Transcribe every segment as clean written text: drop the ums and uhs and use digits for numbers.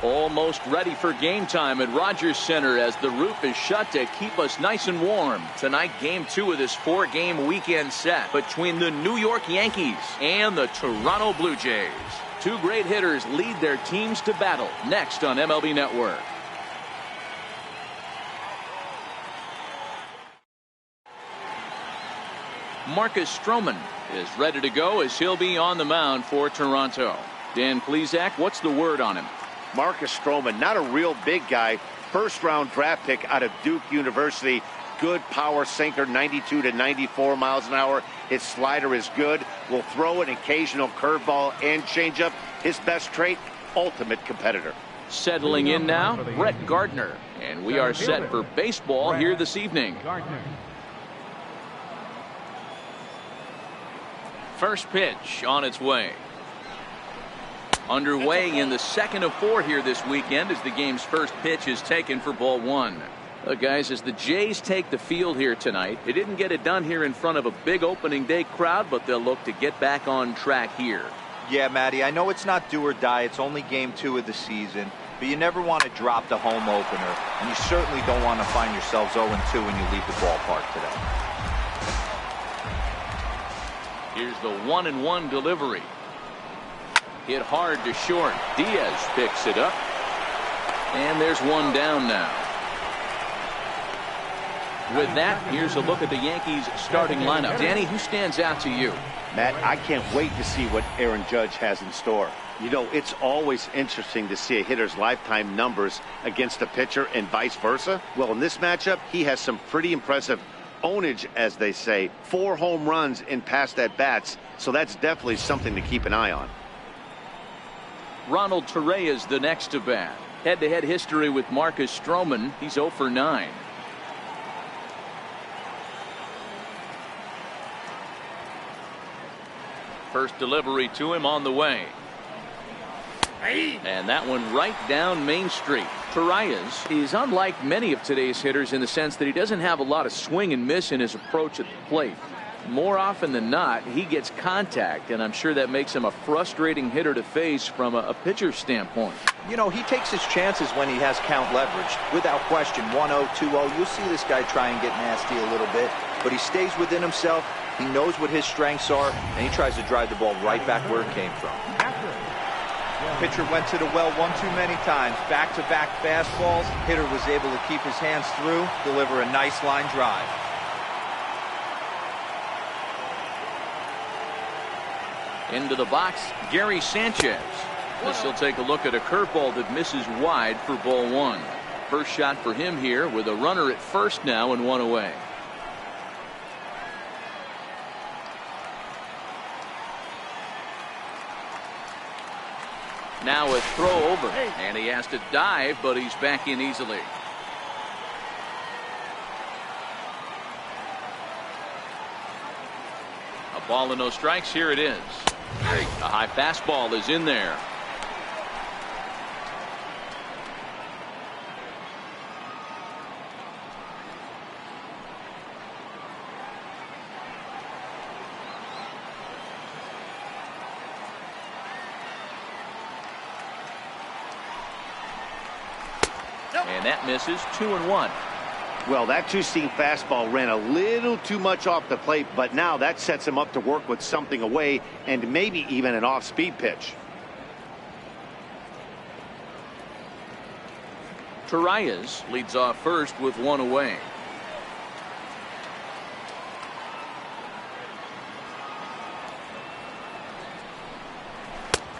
Almost ready for game time at Rogers Center as the roof is shut to keep us nice and warm. Tonight, game 2 of this 4-game weekend set between the New York Yankees and the Toronto Blue Jays. Two great hitters lead their teams to battle next on MLB Network. Marcus Stroman is ready to go as he'll be on the mound for Toronto. Dan Plesac, what's the word on him? Marcus Stroman, not a real big guy. First-round draft pick out of Duke University. Good power sinker, 92 to 94 miles an hour. His slider is good. Will throw an occasional curveball and changeup. His best trait, ultimate competitor. Settling in now, Brett Gardner. And we are set for baseball here this evening. First pitch on its way. Underway in the second of 4 here this weekend as the game's first pitch is taken for ball 1. Guys, as the Jays take the field here tonight, they didn't get it done here in front of a big opening day crowd, but they'll look to get back on track here. Yeah, Matty, I know it's not do or die. It's only game 2 of the season, but you never want to drop the home opener, and you certainly don't want to find yourselves 0-2 when you leave the ballpark today. Here's the 1-1 delivery. Hit hard to short. Diaz picks it up. And there's one down now. With that, here's a look at the Yankees starting lineup. Danny, who stands out to you? Matt, I can't wait to see what Aaron Judge has in store. You know, it's always interesting to see a hitter's lifetime numbers against a pitcher and vice versa. Well, in this matchup, he has some pretty impressive ownage, as they say. 4 home runs in past at-bats, so that's definitely something to keep an eye on. Ronald Torrey is the next to bat. Head-to-head history with Marcus Stroman. He's 0 for 9. First delivery to him on the way. And that one right down Main Street. Torreyes is unlike many of today's hitters in the sense that he doesn't have a lot of swing and miss in his approach at the plate. More often than not, he gets contact, and I'm sure that makes him a frustrating hitter to face from a pitcher's standpoint. You know, he takes his chances when he has count leveraged. Without question, 1-0, 2-0, you'll see this guy try and get nasty a little bit, but he stays within himself. He knows what his strengths are, and he tries to drive the ball right back where it came from. Pitcher went to the well one too many times. Back-to-back fastballs. Hitter was able to keep his hands through, deliver a nice line drive. Into the box, Gary Sanchez. This will take a look at a curveball that misses wide for ball 1. First shot for him here with a runner at first now and 1 away. Now a throw over, and he has to dive, but he's back in easily. A ball and no strikes. Here it is. A high fastball is in there. And that misses. 2-1. Well, that two-seam fastball ran a little too much off the plate, but now that sets him up to work with something away and maybe even an off-speed pitch. Torreyes leads off first with 1 away.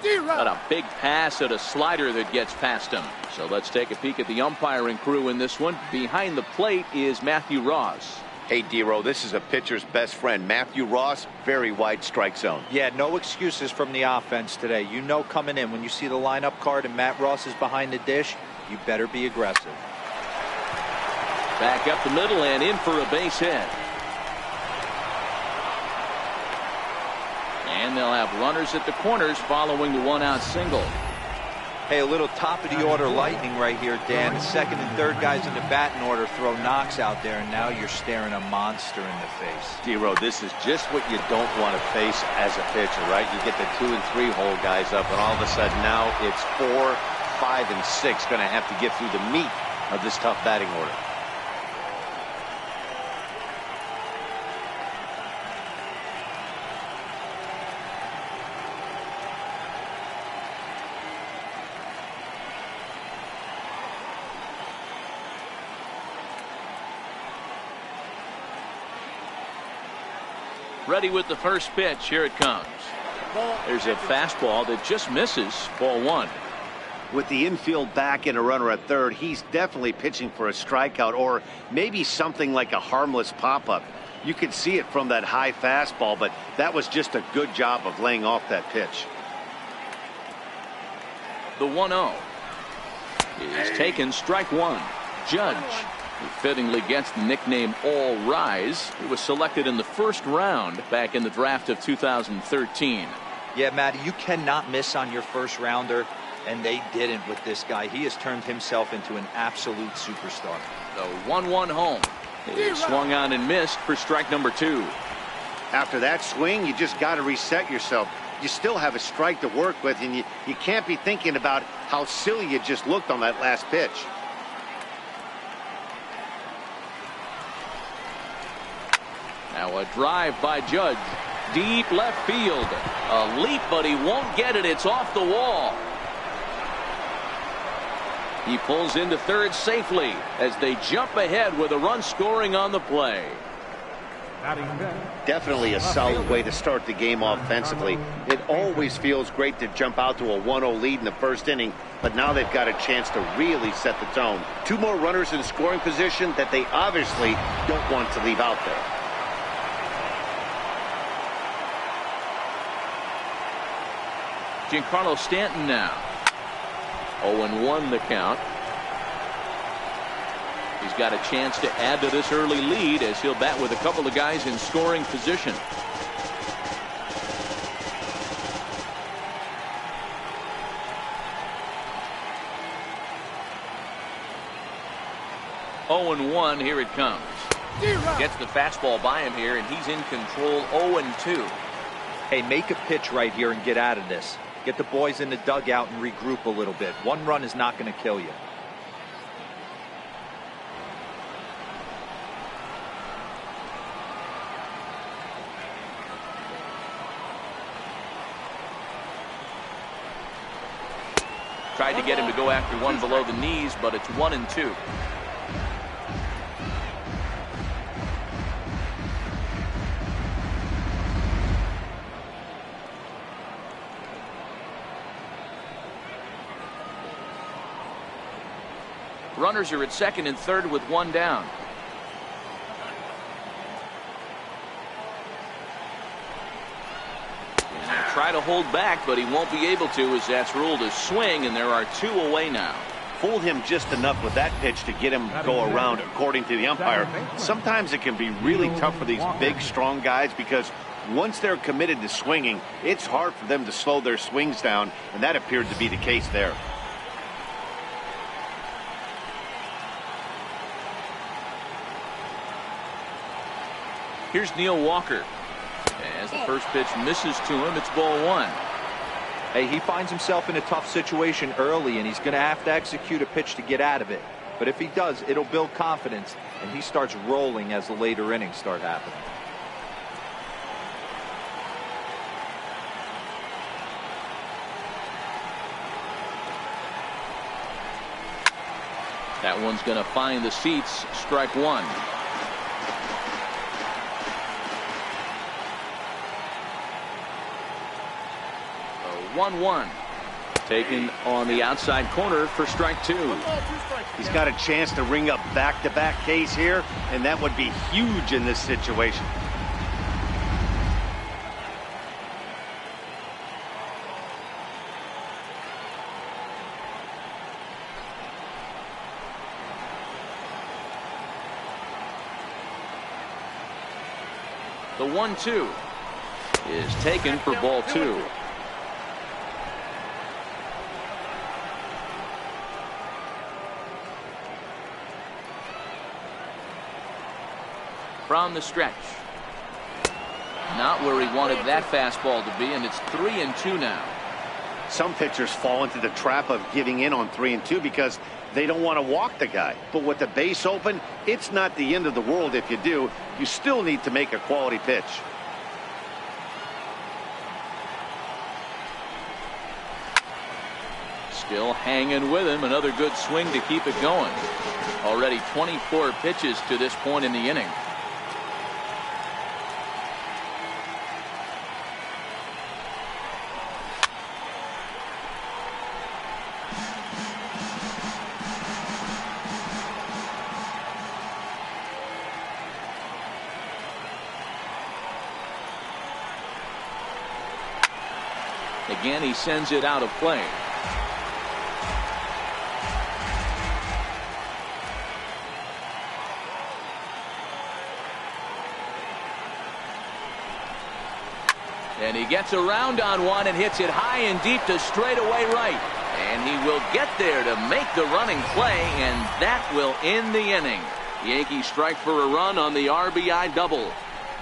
Got a big pass at a slider that gets past him. So let's take a peek at the umpiring crew in this one. Behind the plate is Matthew Ross. Hey, D-Row, this is a pitcher's best friend. Matthew Ross, very wide strike zone. Yeah, no excuses from the offense today. You know coming in when you see the lineup card and Matt Ross is behind the dish, you better be aggressive. Back up the middle and in for a base hit. And they'll have runners at the corners following the 1-out single. Hey, a little top of the order lightning right here, Dan. The second and third guys in the batting order throw knocks out there, and now you're staring a monster in the face. D-Row, this is just what you don't want to face as a pitcher, right? You get the 2 and 3 hole guys up, and all of a sudden now it's 4, 5 and 6 going to have to get through the meat of this tough batting order. Ready with the first pitch. Here it comes. There's a fastball that just misses. Ball 1. With the infield back and a runner at third, he's definitely pitching for a strikeout or maybe something like a harmless pop-up. You could see it from that high fastball, but that was just a good job of laying off that pitch. The 1-0 is taken. Strike 1. Judge, who fittingly gets the nickname All Rise. He was selected in the first round back in the draft of 2013. Yeah, Matty, you cannot miss on your first rounder, and they didn't with this guy. He has turned himself into an absolute superstar. The 1-1 home is swung on and missed for strike number 2. After that swing, you just got to reset yourself. You still have a strike to work with, and you can't be thinking about how silly you just looked on that last pitch. Now a drive by Judge. Deep left field. A leap, but he won't get it. It's off the wall. He pulls into third safely as they jump ahead with a run scoring on the play. Definitely a solid way to start the game offensively. It always feels great to jump out to a 1-0 lead in the first inning, but now they've got a chance to really set the tone. 2 more runners in scoring position that they obviously don't want to leave out there. Giancarlo Stanton now. 0-1 the count. He's got a chance to add to this early lead as he'll bat with a couple of guys in scoring position. Oh-1, here it comes. Gets the fastball by him here, and he's in control. 0-2. Hey, make a pitch right here and get out of this. Get the boys in the dugout and regroup a little bit. 1 run is not going to kill you. Tried to get him to go after one below the knees, but it's 1-2. Runners are at second and third with 1 down. And they'll try to hold back, but he won't be able to as that's ruled a swing, and there are 2 away now. Fooled him just enough with that pitch to get him to go around, according to the umpire. Sometimes it can be really tough for these big, strong guys because once they're committed to swinging, it's hard for them to slow their swings down, and that appeared to be the case there. Here's Neil Walker. As the first pitch misses to him, it's ball 1. Hey, he finds himself in a tough situation early, and he's going to have to execute a pitch to get out of it. But if he does, it'll build confidence, and he starts rolling as the later innings start happening. That one's going to find the seats. Strike 1. 1-1. Taken on the outside corner for strike 2. He's got a chance to ring up back-to-back Ks here, and that would be huge in this situation. The 1-2 is taken for ball 2. From the stretch. Not where he wanted that fastball to be, and it's 3-2 now. Some pitchers fall into the trap of giving in on 3-2 because they don't want to walk the guy. But with the base open, it's not the end of the world if you do. You still need to make a quality pitch. Still hanging with him. Another good swing to keep it going. Already 24 pitches to this point in the inning. Again, he sends it out of play. And he gets around on one and hits it high and deep to straightaway right. And he will get there to make the running play, and that will end the inning. Yankees strike for a run on the RBI double.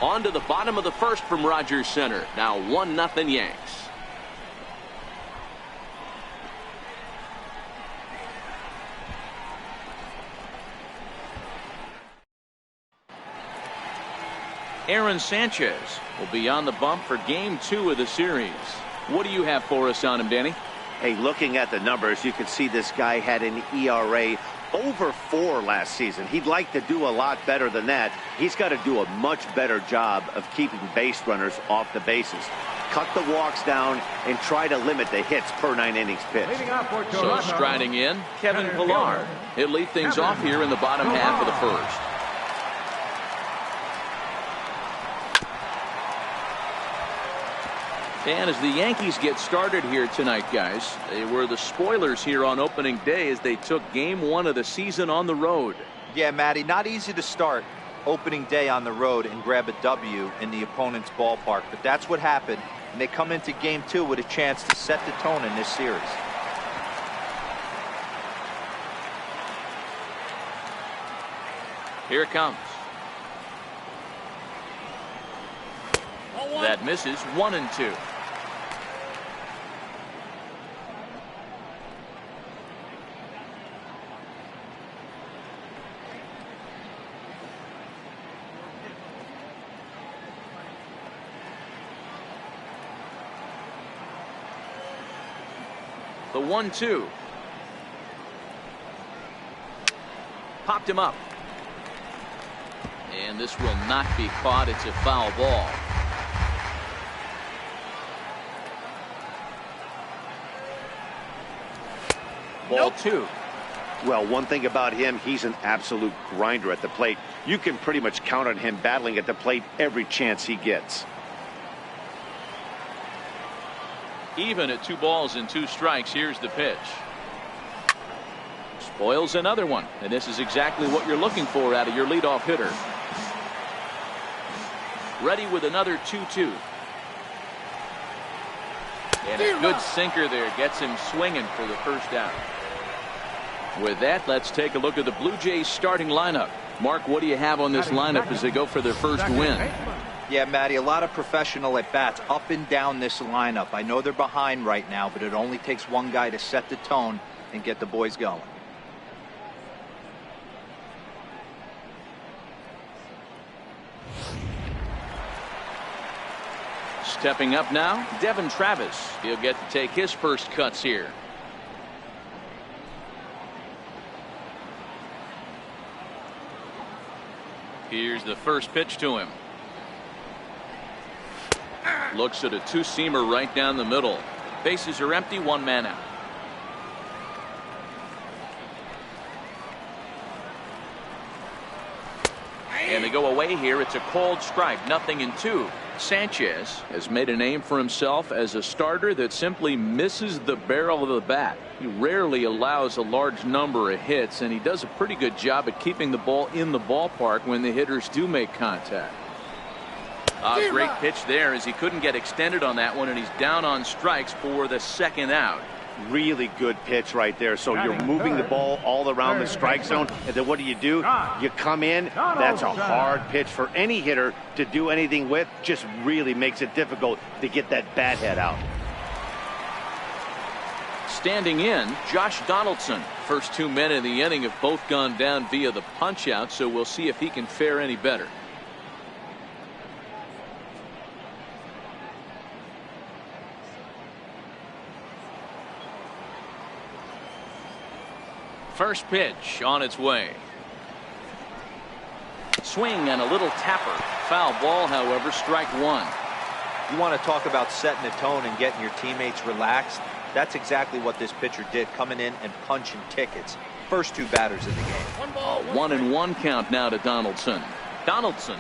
On to the bottom of the first from Rogers Center. Now 1-0 Yanks. Aaron Sanchez will be on the bump for game 2 of the series. What do you have for us on him, Danny? Hey, looking at the numbers, you can see this guy had an ERA over 4 last season. He'd like to do a lot better than that. He's got to do a much better job of keeping base runners off the bases. Cut the walks down and try to limit the hits per 9 innings pitched. So striding in, Kevin Pillar. He'll lead things off here in the bottom half of the first. And as the Yankees get started here tonight, guys, they were the spoilers here on opening day as they took game 1 of the season on the road. Yeah, Matty, not easy to start opening day on the road and grab a W in the opponent's ballpark, but that's what happened, and they come into game 2 with a chance to set the tone in this series. Here it comes. That misses. 1-2. The 1-2. Popped him up. And this will not be caught. It's a foul ball. Ball 2. Well, one thing about him, he's an absolute grinder at the plate. You can pretty much count on him battling at the plate every chance he gets. Even at 2 balls and 2 strikes. Here's the pitch. Spoils another one, and this is exactly what you're looking for out of your leadoff hitter. Ready with another 2-2. And a good sinker there gets him swinging for the first out. With that, let's take a look at the Blue Jays starting lineup. Mark, what do you have on this lineup as they go for their first win? Yeah, Matty, a lot of professional at-bats up and down this lineup. I know they're behind right now, but it only takes one guy to set the tone and get the boys going. Stepping up now, Devin Travis. He'll get to take his first cuts here. Here's the first pitch to him. Looks at a 2-seamer right down the middle. Bases are empty, 1 man out. And they go away here. It's a called strike, 0-2. Sanchez has made a name for himself as a starter that simply misses the barrel of the bat. He rarely allows a large number of hits, and he does a pretty good job at keeping the ball in the ballpark when the hitters do make contact. A great pitch there as he couldn't get extended on that one, and he's down on strikes for the second out. Really good pitch right there. So you're moving the ball all around the strike zone, and then what do? You come in. That's a hard pitch for any hitter to do anything with. Just really makes it difficult to get that bat head out. standing in, Josh Donaldson. First 2 men in the inning have both gone down via the punch out, so we'll see if he can fare any better. First pitch on its way. Swing and a little tapper. Foul ball, however, strike one. You want to talk about setting the tone and getting your teammates relaxed? That's exactly what this pitcher did, coming in and punching tickets. First 2 batters of the game. A 1-1 count now to Donaldson. Donaldson,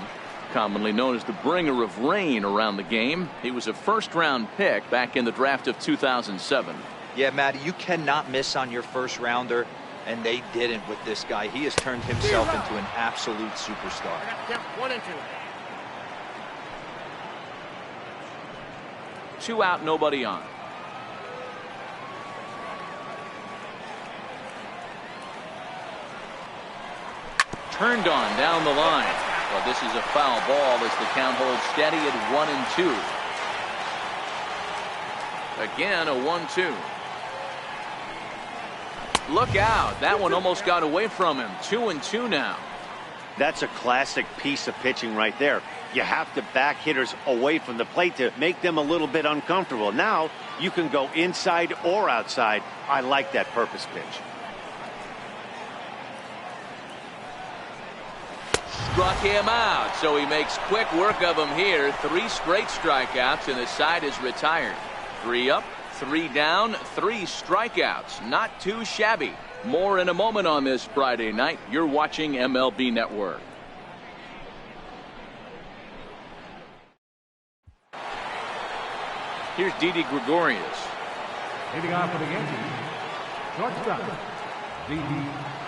commonly known as the bringer of rain around the game. He was a first-round pick back in the draft of 2007. Yeah, Matty, you cannot miss on your first rounder, and they didn't with this guy. He has turned himself into an absolute superstar. 1-2. 2 out, nobody on. Turned on down the line. Well, this is a foul ball as the count holds steady at 1-2. Again, a 1-2. Look out. That one almost got away from him. 2-2 now. That's a classic piece of pitching right there. You have to back hitters away from the plate to make them a little bit uncomfortable. Now you can go inside or outside. I like that purpose pitch. Struck him out, so he makes quick work of him here. 3 straight strikeouts, and the side is retired. 3 up, 3 down, 3 strikeouts. Not too shabby. More in a moment on this Friday night. You're watching MLB Network. Here's Didi Gregorius. Leading off for the Yankees, shortstop, Didi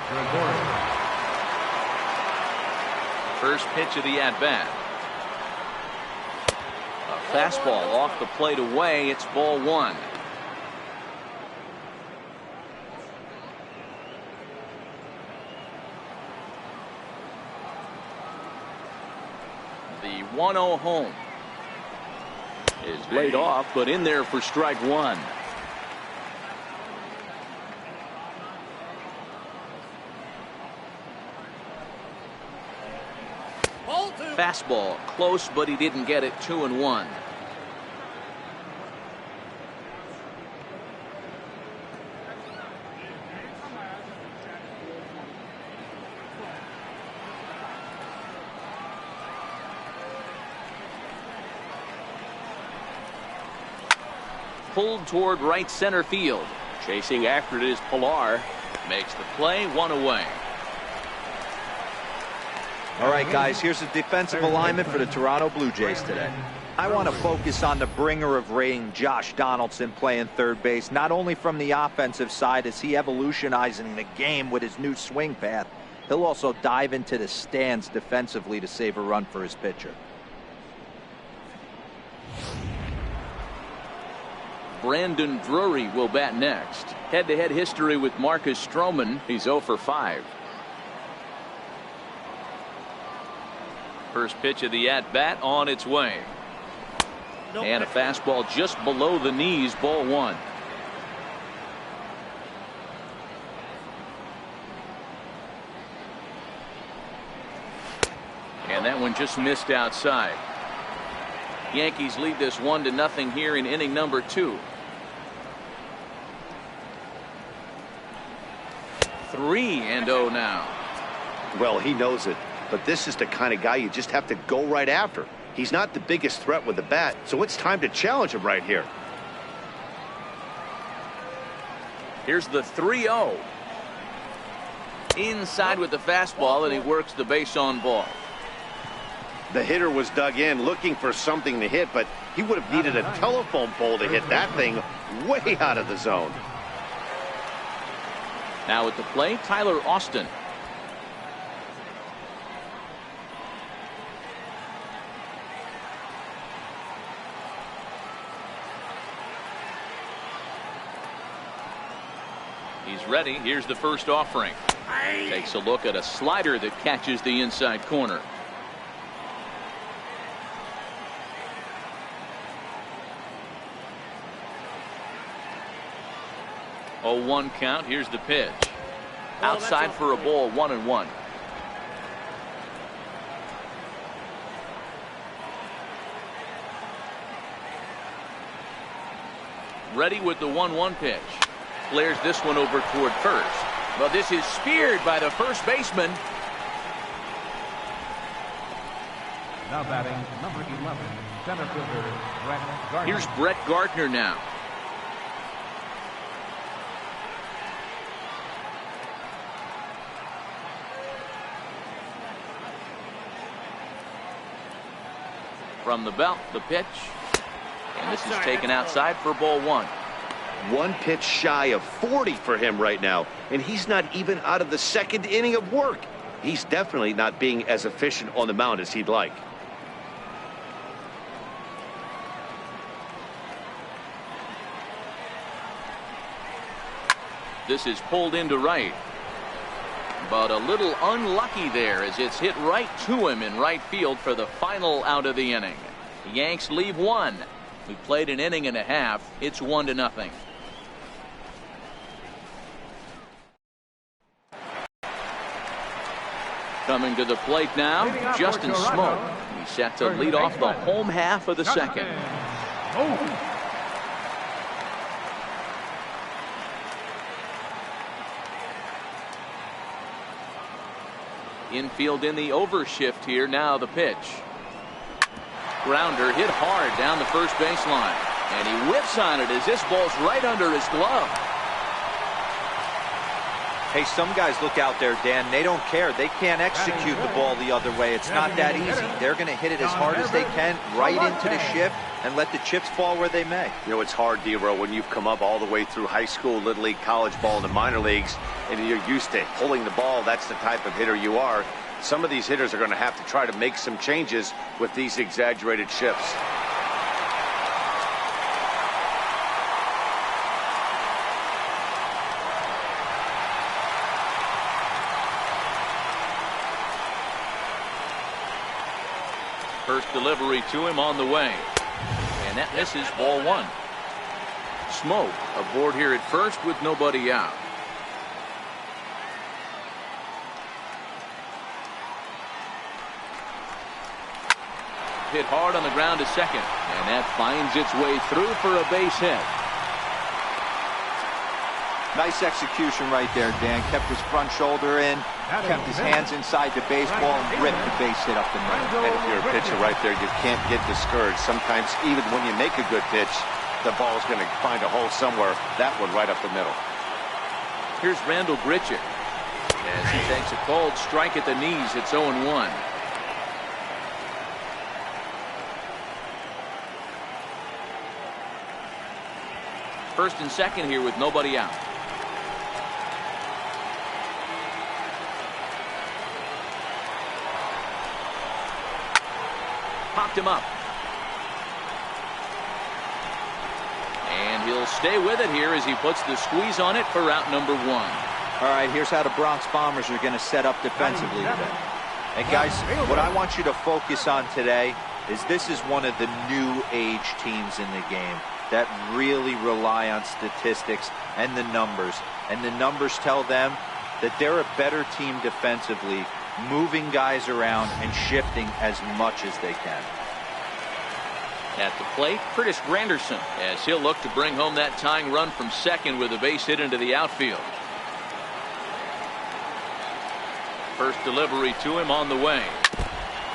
Gregorius. First pitch of the at-bat. A fastball off the plate away. It's ball 1. The 1-0 home is laid off, but in there for strike 1. Fastball close, but he didn't get it. 2-1. Pulled toward right center field. Chasing after it is Pilar. Makes the play. 1 away. All right, guys, here's the defensive alignment for the Toronto Blue Jays today. I want to focus on the bringer of rain, Josh Donaldson, playing third base, not only from the offensive side as he evolutionizing the game with his new swing path, he'll also dive into the stands defensively to save a run for his pitcher. Brandon Drury will bat next. Head-to-head history with Marcus Stroman. He's 0 for 5. First pitch of the at-bat on its way. And a fastball just below the knees, ball 1. And that one just missed outside. Yankees lead this 1-0 here in inning number 2. 3-0 now. Well, he knows it. But this is the kind of guy you just have to go right after. He's not the biggest threat with the bat, so it's time to challenge him right here. Here's the 3-0. Inside with the fastball, and he works the base on ball. The hitter was dug in looking for something to hit, but he would have needed a telephone pole to hit that thing way out of the zone. Now at the plate, Tyler Austin. He's ready. Here's the first offering. Takes a look at a slider that catches the inside corner. 0-1 count. Here's the pitch. Outside for a ball, 1-1. Ready with the 1-1 pitch. Flares this one over toward first. Well, this is speared by the first baseman. Now batting, number 11, center fielder, Brett Gardner. Here's Brett Gardner now. From the belt, the pitch. And this is taken outside for ball 1. One pitch shy of 40 for him right now, and he's not even out of the second inning of work. He's definitely not being as efficient on the mound as he'd like. This is pulled into right. But a little unlucky there as it's hit right to him in right field for the final out of the inning. The Yanks leave one. We played an inning and a half. It's 1-0. Coming to the plate now, Justin Smoke. He's set to lead off the home half of the second. Infield in the overshift here. Now the pitch. Grounder hit hard down the first baseline. And he whips on it as this ball's right under his glove. Hey, some guys look out there, Dan. They don't care. They can't execute the ball the other way. It's not that easy. They're going to hit it as hard as they can right into the shift and let the chips fall where they may. You know, it's hard, D-Row, when you've come up all the way through high school, little league, college ball, and the minor leagues, and you're used to pulling the ball. That's the type of hitter you are. Some of these hitters are going to have to try to make some changes with these exaggerated shifts. First delivery to him on the way. And that misses, ball 1. Smoke aboard here at first with nobody out. Hit hard on the ground to second. And that finds its way through for a base hit. Nice execution right there, Dan. Kept his front shoulder in, kept his hands inside the baseball, and ripped the base hit up the middle. And if you're a pitcher right there, you can't get discouraged. Sometimes even when you make a good pitch, the ball's going to find a hole somewhere. That one right up the middle. Here's Randall Grichuk. As he takes a cold strike at the knees, it's 0-1. First and second here with nobody out. Popped him up. And he'll stay with it here as he puts the squeeze on it for out number 1. All right, here's how the Bronx Bombers are going to set up defensively today. And guys, what I want you to focus on today is this is one of the new age teams in the game that really rely on statistics and the numbers. And the numbers tell them that they're a better team defensively, moving guys around and shifting as much as they can. At the plate, Curtis Granderson, as he'll look to bring home that tying run from second with a base hit into the outfield. First delivery to him on the way.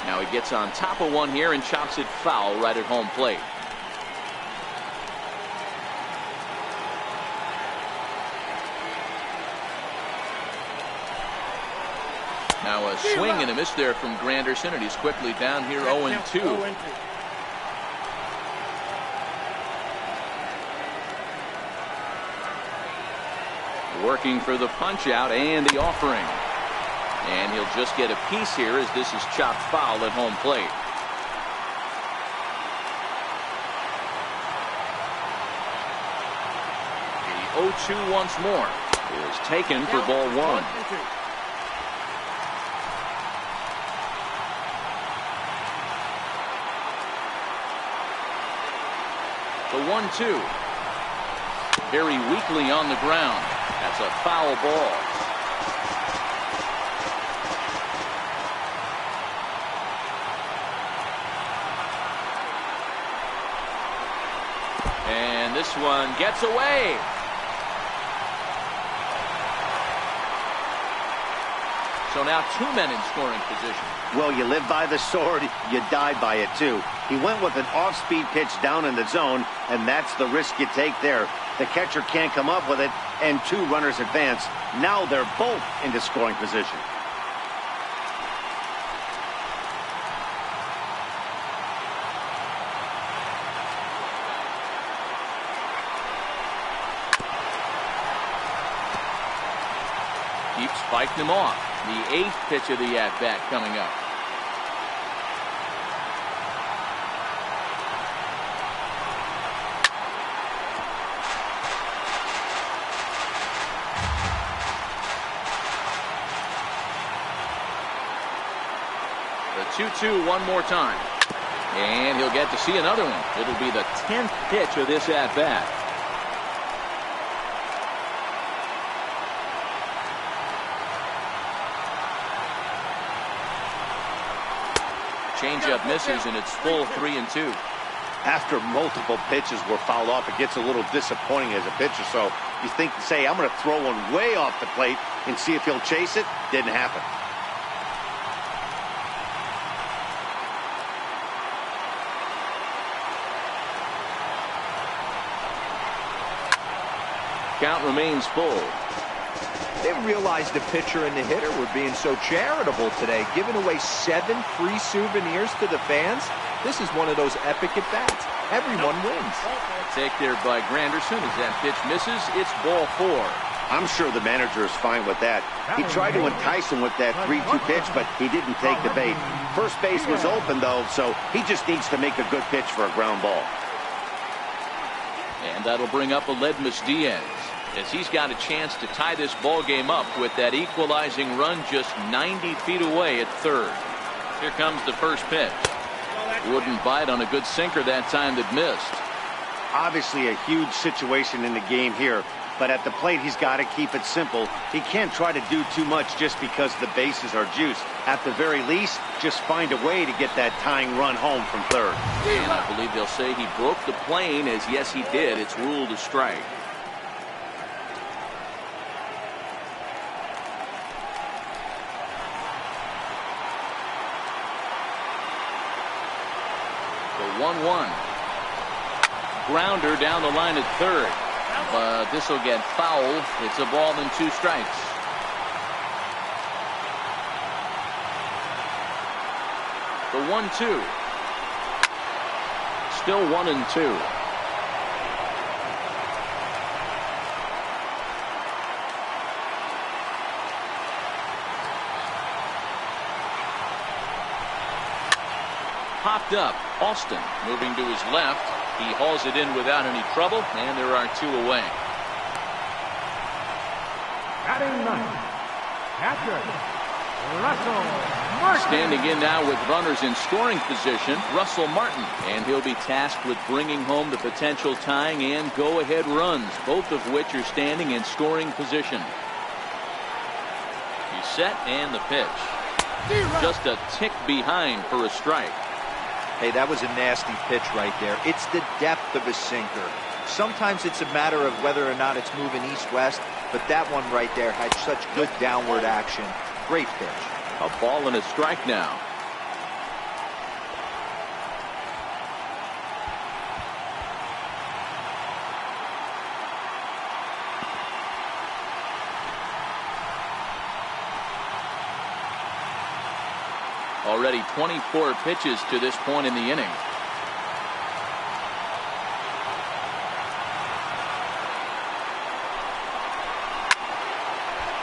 Now he gets on top of one here and chops it foul right at home plate. Now a swing and a miss there from Granderson, and he's quickly down here 0-2. Working for the punch out and the offering. And he'll just get a piece here as this is chopped foul at home plate. The 0-2 once more is taken for ball 1. The 1-2. very weakly on the ground. That's a foul ball. And this one gets away. So now 2 men in scoring position. Well, you live by the sword, you die by it too. He went with an off-speed pitch down in the zone, and that's the risk you take there. The catcher can't come up with it, and 2 runners advance. Now they're both into scoring position. Keeps fighting him off. The 8th pitch of the at-bat coming up. The 2-2 one more time. And he'll get to see another one. It'll be the 10th pitch of this at-bat. Changeup misses, and it's full 3-2. After multiple pitches were fouled off, it gets a little disappointing as a pitcher. So you think, say, I'm going to throw one way off the plate and see if he'll chase it. Didn't happen. Count remains full. They realized the pitcher and the hitter were being so charitable today, giving away 7 free souvenirs to the fans. This is one of those epic at-bats. Everyone wins. Take there by Granderson as that pitch misses. It's ball 4. I'm sure the manager is fine with that. He tried to entice him with that 3-2 pitch, but he didn't take the bait. First base was open, though, so he just needs to make a good pitch for a ground ball. And that'll bring up Aledmus Diaz, as he's got a chance to tie this ball game up with that equalizing run just 90 feet away at third. Here comes the first pitch. Wouldn't bite on a good sinker that time that missed. Obviously a huge situation in the game here, but at the plate he's got to keep it simple. He can't try to do too much just because the bases are juiced. At the very least, just find a way to get that tying run home from third. And I believe they'll say he broke the plane, as yes he did. It's ruled a strike. The 1-1. Grounder down the line at third. But this will get fouled. It's a ball and 2 strikes. The 1-2. Still 1-2. Popped up. Austin moving to his left. He hauls it in without any trouble, and there are 2 away. Batting 9th, catcher, Russell Martin. Standing in now with runners in scoring position, Russell Martin. And he'll be tasked with bringing home the potential tying and go-ahead runs, both of which are standing in scoring position. He's set, and the pitch. Just a tick behind for a strike. Hey, that was a nasty pitch right there. It's the depth of a sinker. Sometimes it's a matter of whether or not it's moving east-west, but that one right there had such good downward action. Great pitch. A ball and a strike now. Already 24 pitches to this point in the inning.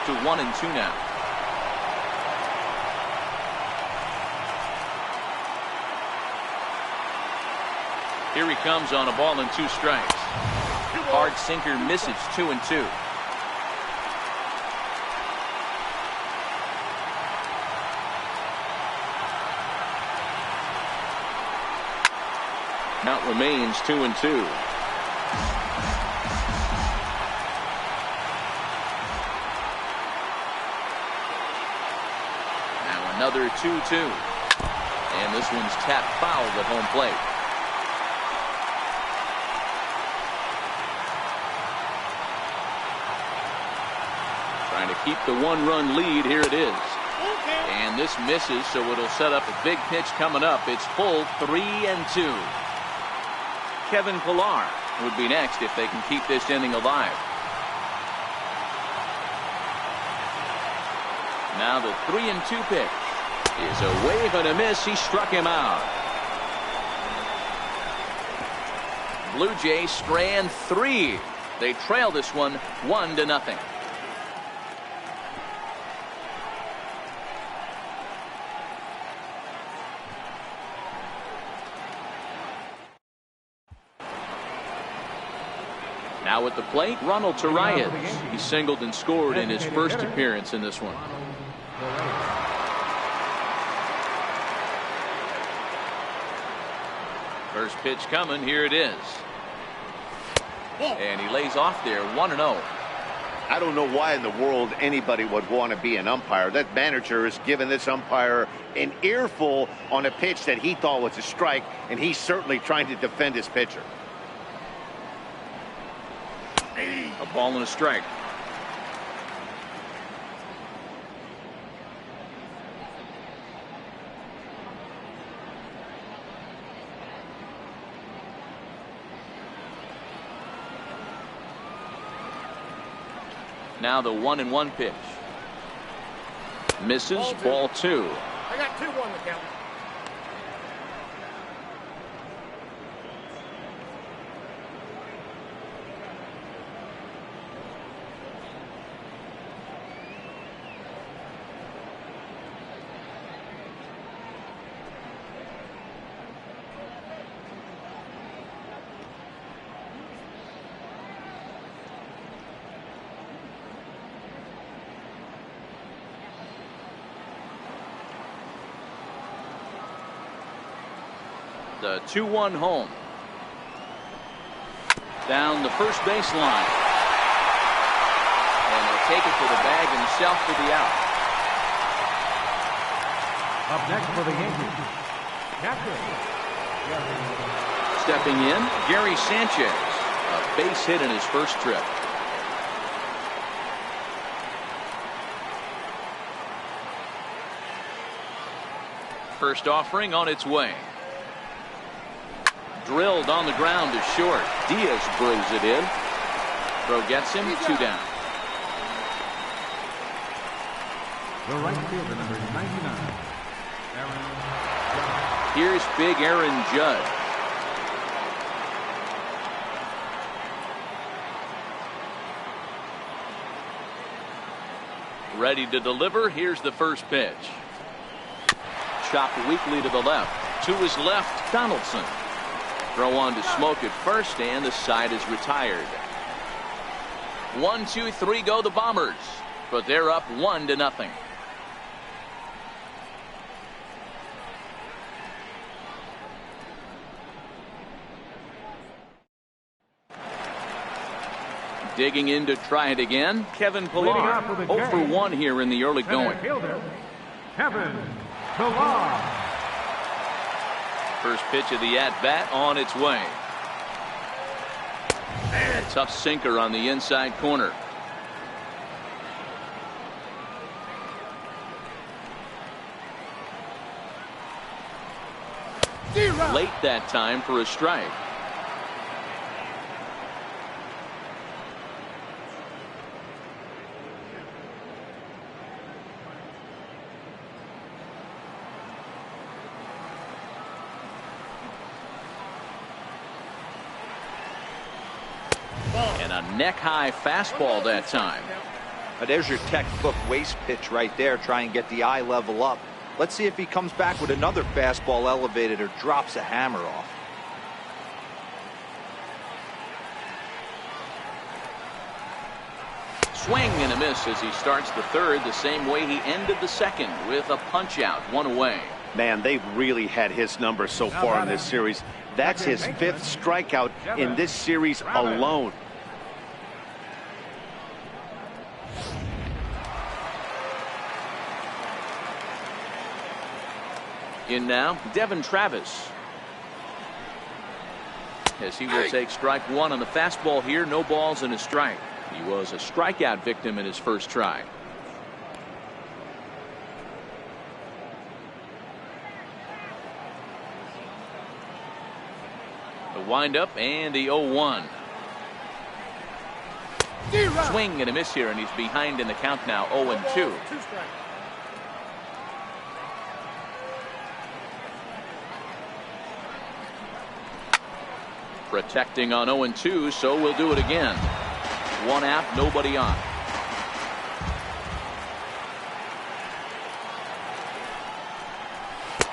To 1-2 now. Here he comes on a ball and 2 strikes. Hard sinker misses. 2-2. Count remains 2-2. Another 2-2. And this one's tapped foul at home plate. Trying to keep the one-run lead. Here it is. And this misses, so it'll set up a big pitch coming up. It's full 3-2. Kevin Pillar would be next if they can keep this inning alive. Now the 3-2 pitch is a wave and a miss. He struck him out. Blue Jays strand 3. They trail this one 1-0. Now at the plate, Ronald Torreyes. He singled and scored in his first appearance in this one. First pitch coming. Here it is. And he lays off there 1-0. I don't know why in the world anybody would want to be an umpire. That manager has given this umpire an earful on a pitch that he thought was a strike, and he's certainly trying to defend his pitcher. A ball and a strike. Now the 1-1 pitch. Misses. Ball 2. I got 2 on the count. The 2-1 home. Down the first baseline. And he'll take it to the bag himself for the out. Up next for the Yankees, captain. Stepping in, Gary Sanchez. A base hit in his first trip. First offering on its way. Drilled on the ground to short. Diaz blows it in. Throw gets him 2 down. The right fielder, number 99, Aaron Judge. Here's big Aaron Judge. Ready to deliver. Here's the first pitch. Chopped weakly to the left. To his left, Donaldson. Throw on to Smoke at first, and the side is retired. 1, 2, 3 go the Bombers, but they're up 1-0. Digging in to try it again, Kevin Pillar. 0 for 1 here in the early going. Fielder, Kevin Pillar. First pitch of the at-bat on its way. A tough sinker on the inside corner. Late that time for a strike. And a neck-high fastball that time. There's your textbook waist pitch right there. Try and get the eye level up. Let's see if he comes back with another fastball elevated or drops a hammer off. Swing and a miss as he starts the third the same way he ended the second, with a punch out, 1 away. Man, they've really had his number so far in this series. That's his 5th strikeout in this series alone. In now, Devin Travis. As he will take strike one on the fastball here. No balls and a strike. He was a strikeout victim in his first try. The windup and the 0-1. Swing and a miss here, and he's behind in the count now, 0-2. Protecting on 0-2, so we'll do it again. One out, nobody on.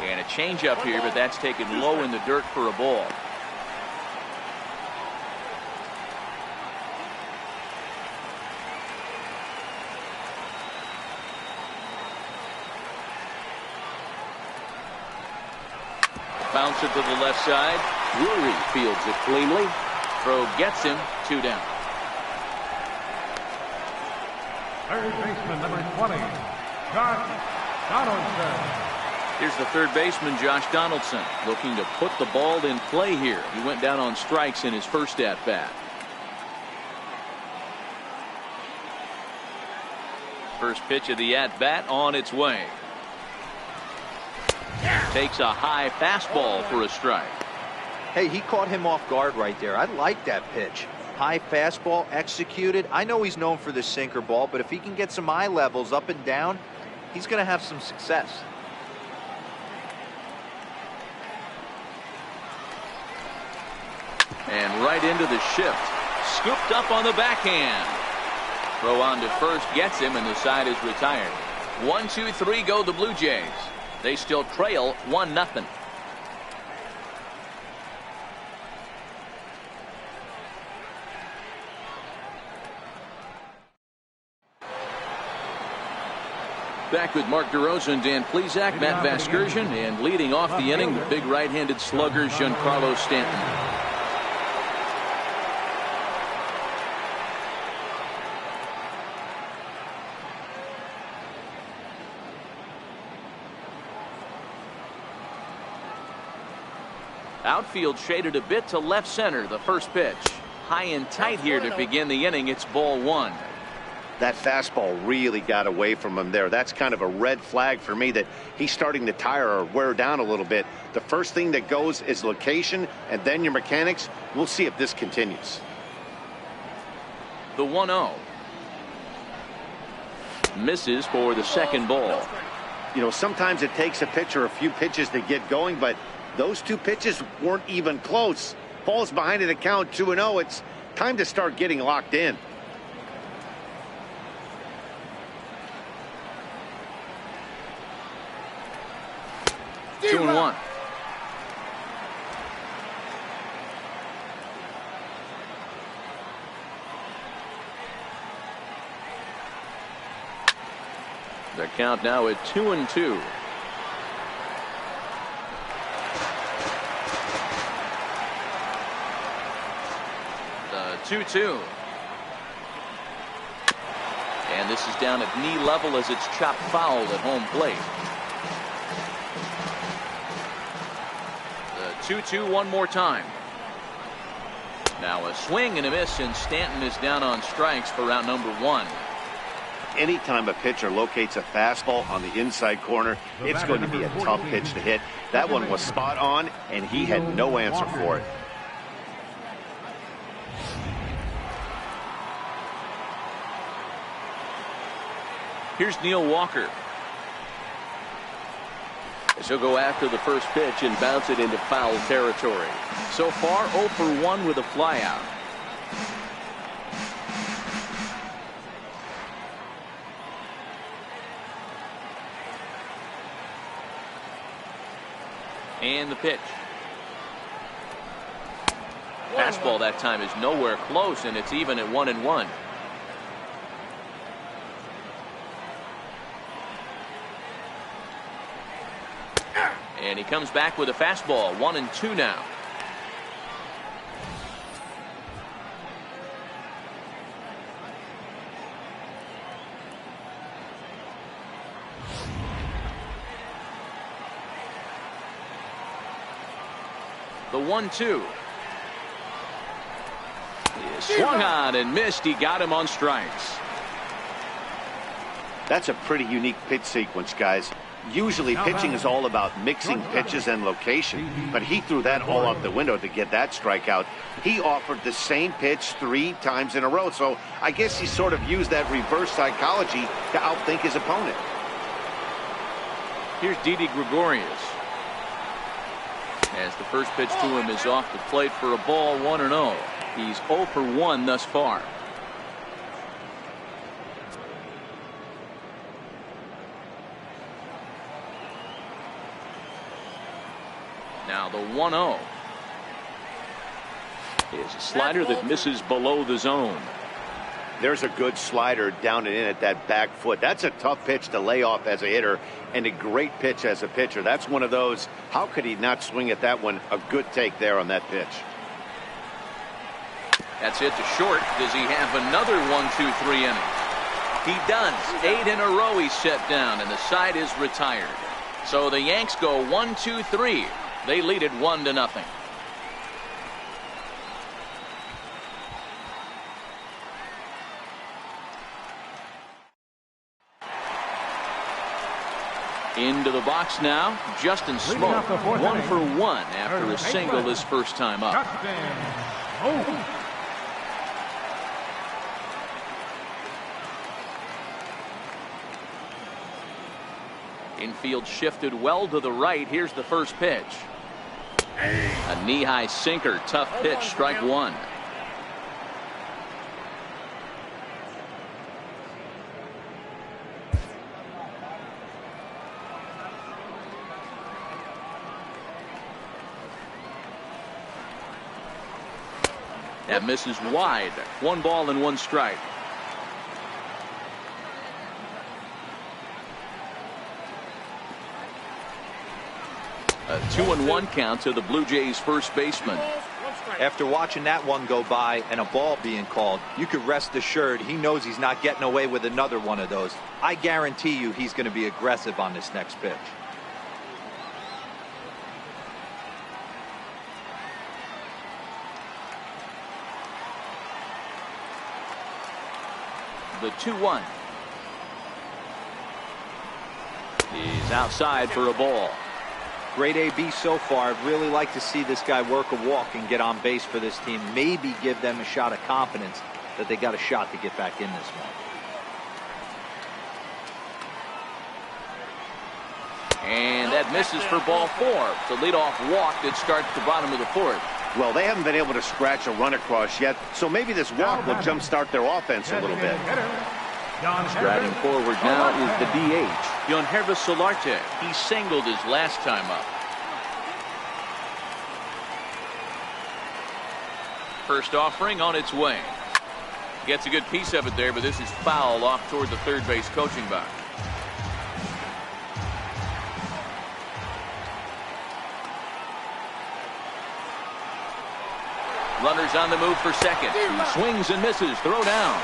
And a changeup here, but that's taken low in the dirt for a ball. Bounce it to the left side. Drury fields it cleanly. Throw gets him. 2 down. Third baseman, number 20, Josh Donaldson. Here's the third baseman, Josh Donaldson, looking to put the ball in play here. He went down on strikes in his first at bat. First pitch of the at bat on its way. Takes a high fastball for a strike. Hey, he caught him off guard right there. I like that pitch. High fastball executed. I know he's known for the sinker ball, but if he can get some eye levels up and down, he's going to have some success. And right into the shift. Scooped up on the backhand. Throw on to first gets him, and the side is retired. 1, 2, 3 go the Blue Jays. They still trail 1-0. Back with Mark DeRosa and Dan Plesac, Matt Vasgersian, and leading off the inning, the big right-handed slugger, Giancarlo Stanton. Outfield shaded a bit to left center. The first pitch. High and tight here to begin the inning. It's ball 1. That fastball really got away from him there. That's kind of a red flag for me that he's starting to tire or wear down a little bit. The first thing that goes is location and then your mechanics. We'll see if this continues. The 1-0. Misses for the second ball. You know, sometimes it takes a pitcher a few pitches to get going, but those 2 pitches weren't even close. Falls behind at a count 2-0. It's time to start getting locked in. Two and 1. The count now at 2-2. The 2-2. And this is down at knee level as it's chopped foul at home plate. The 2-2 one more time. Now a swing and a miss, and Stanton is down on strikes for round number 1. Anytime a pitcher locates a fastball on the inside corner, it's going to be a tough pitch to hit. That one was spot on, and he had no answer for it. Here's Neil Walker. As he'll go after the first pitch and bounce it into foul territory. So far 0 for 1 with a flyout. And the pitch. Fastball that time is nowhere close, and it's even at 1-1. And he comes back with a fastball. 1-2 now. The 1-2. He swung on and missed. He got him on strikes. That's a pretty unique pitch sequence, guys. Usually pitching is all about mixing pitches and location, but he threw that all out the window to get that strikeout. He offered the same pitch 3 times in a row, so I guess he sort of used that reverse psychology to outthink his opponent. Here's Didi Gregorius. As the first pitch to him is off the plate for a ball, 1-0. He's 0 for 1 thus far. Now the 1-0 is a slider that misses below the zone. There's a good slider down and in at that back foot. That's a tough pitch to lay off as a hitter, and a great pitch as a pitcher. That's one of those, how could he not swing at that one? A good take there on that pitch. That's it to short. Does he have another 1-2-3 inning? He does. 8 in a row he's set down, and the side is retired. So the Yanks go 1-2-3. They lead it 1-0. Into the box now, Justin Smoke, 1 for 1 after a single his first time up. Infield shifted well to the right. Here's the first pitch. A knee-high sinker, tough pitch, strike 1. That misses wide. 1 ball and 1 strike. A 2-1 count to the Blue Jays first baseman. After watching that one go by and a ball being called, you could rest assured he knows he's not getting away with another one of those. I guarantee you he's going to be aggressive on this next pitch. The 2-1. He's outside for a ball. Great AB so far. I'd really like to see this guy work a walk and get on base for this team. Maybe give them a shot of confidence that they got a shot to get back in this one. And that misses for ball 4. It's a leadoff walk that starts the bottom of the 4th. Well, they haven't been able to scratch a run across yet, so maybe this walk will jumpstart their offense a little bit. Striding forward now is the DH, Yangervis Solarte. He singled his last time up. First offering on its way. Gets a good piece of it there, but this is foul off toward the third base coaching box. Runners on the move for second. He swings and misses. Throw down.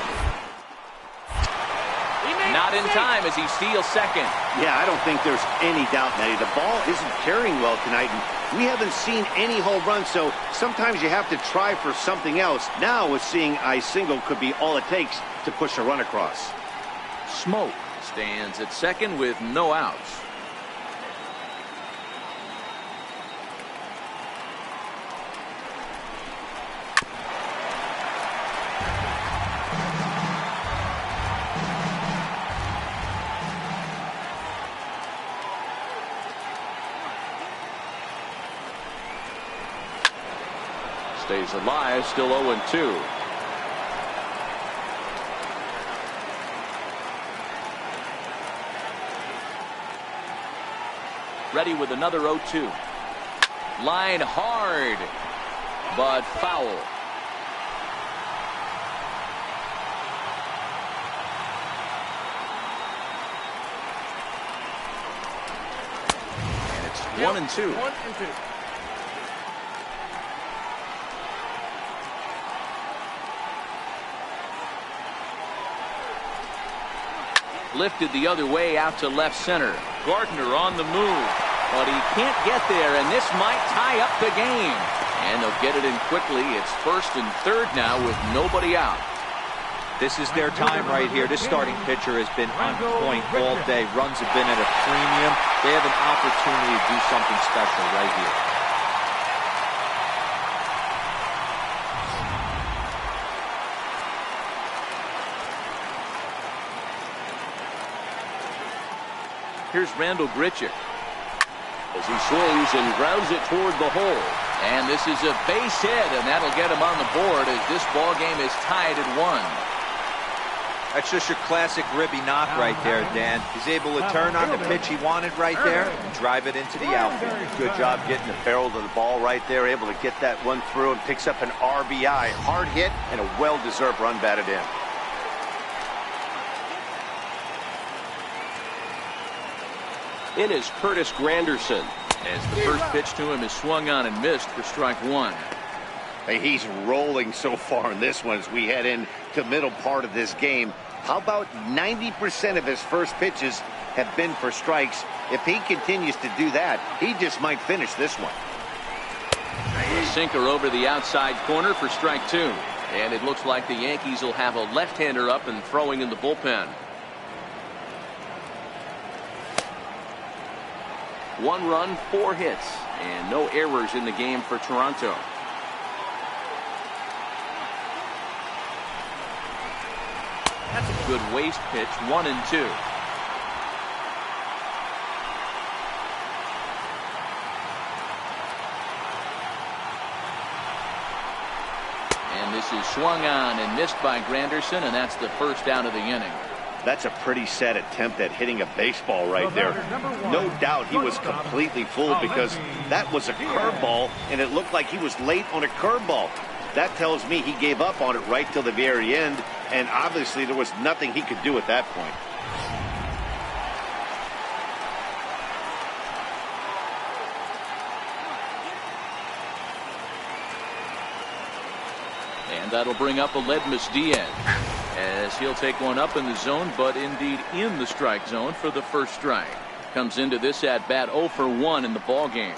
Not in time as he steals second. Yeah, I don't think there's any doubt, Nettie. The ball isn't carrying well tonight, and we haven't seen any home runs, so sometimes you have to try for something else. Now, with seeing I single could be all it takes to push a run across. Smoke stands at second with no outs. Stays alive, still 0-2. Ready with another 0-2. Line hard, but foul. And it's 1-2. 1-2. Lifted the other way out to left center. Gardner on the move. But he can't get there, and this might tie up the game. And they'll get it in quickly. It's 1st and 3rd now with nobody out. This is their time right here. This starting pitcher has been on point all day. Runs have been at a premium. They have an opportunity to do something special right here. Here's Randall Grichuk as he swings and grounds it toward the hole. And this is a base hit, and that'll get him on the board as this ball game is tied at 1. That's just your classic Ribby knock right there, Dan. He's able to turn on the pitch he wanted right there and drive it into the outfield. Good job getting the barrel of the ball right there, able to get that one through, and picks up an RBI. Hard hit and a well-deserved run batted in. In is Curtis Granderson as the first pitch to him is swung on and missed for strike 1. Hey, he's rolling so far in this one as we head into the middle part of this game. How about 90% of his first pitches have been for strikes? If he continues to do that, he just might finish this one. A sinker over the outside corner for strike 2. And it looks like the Yankees will have a left-hander up and throwing in the bullpen. 1 run, 4 hits, and no errors in the game for Toronto. That's a good waste pitch, 1 and 2. And this is swung on and missed by Granderson, and that's the first out of the inning. That's a pretty sad attempt at hitting a baseball right there. No doubt he was completely fooled because that was a curveball, and it looked like he was late on a curveball. That tells me he gave up on it right till the very end, and obviously there was nothing he could do at that point. And that'll bring up Aledmus Diaz as he'll take one up in the zone, but indeed in the strike zone for the first strike. Comes into this at bat 0 for 1 in the ball game.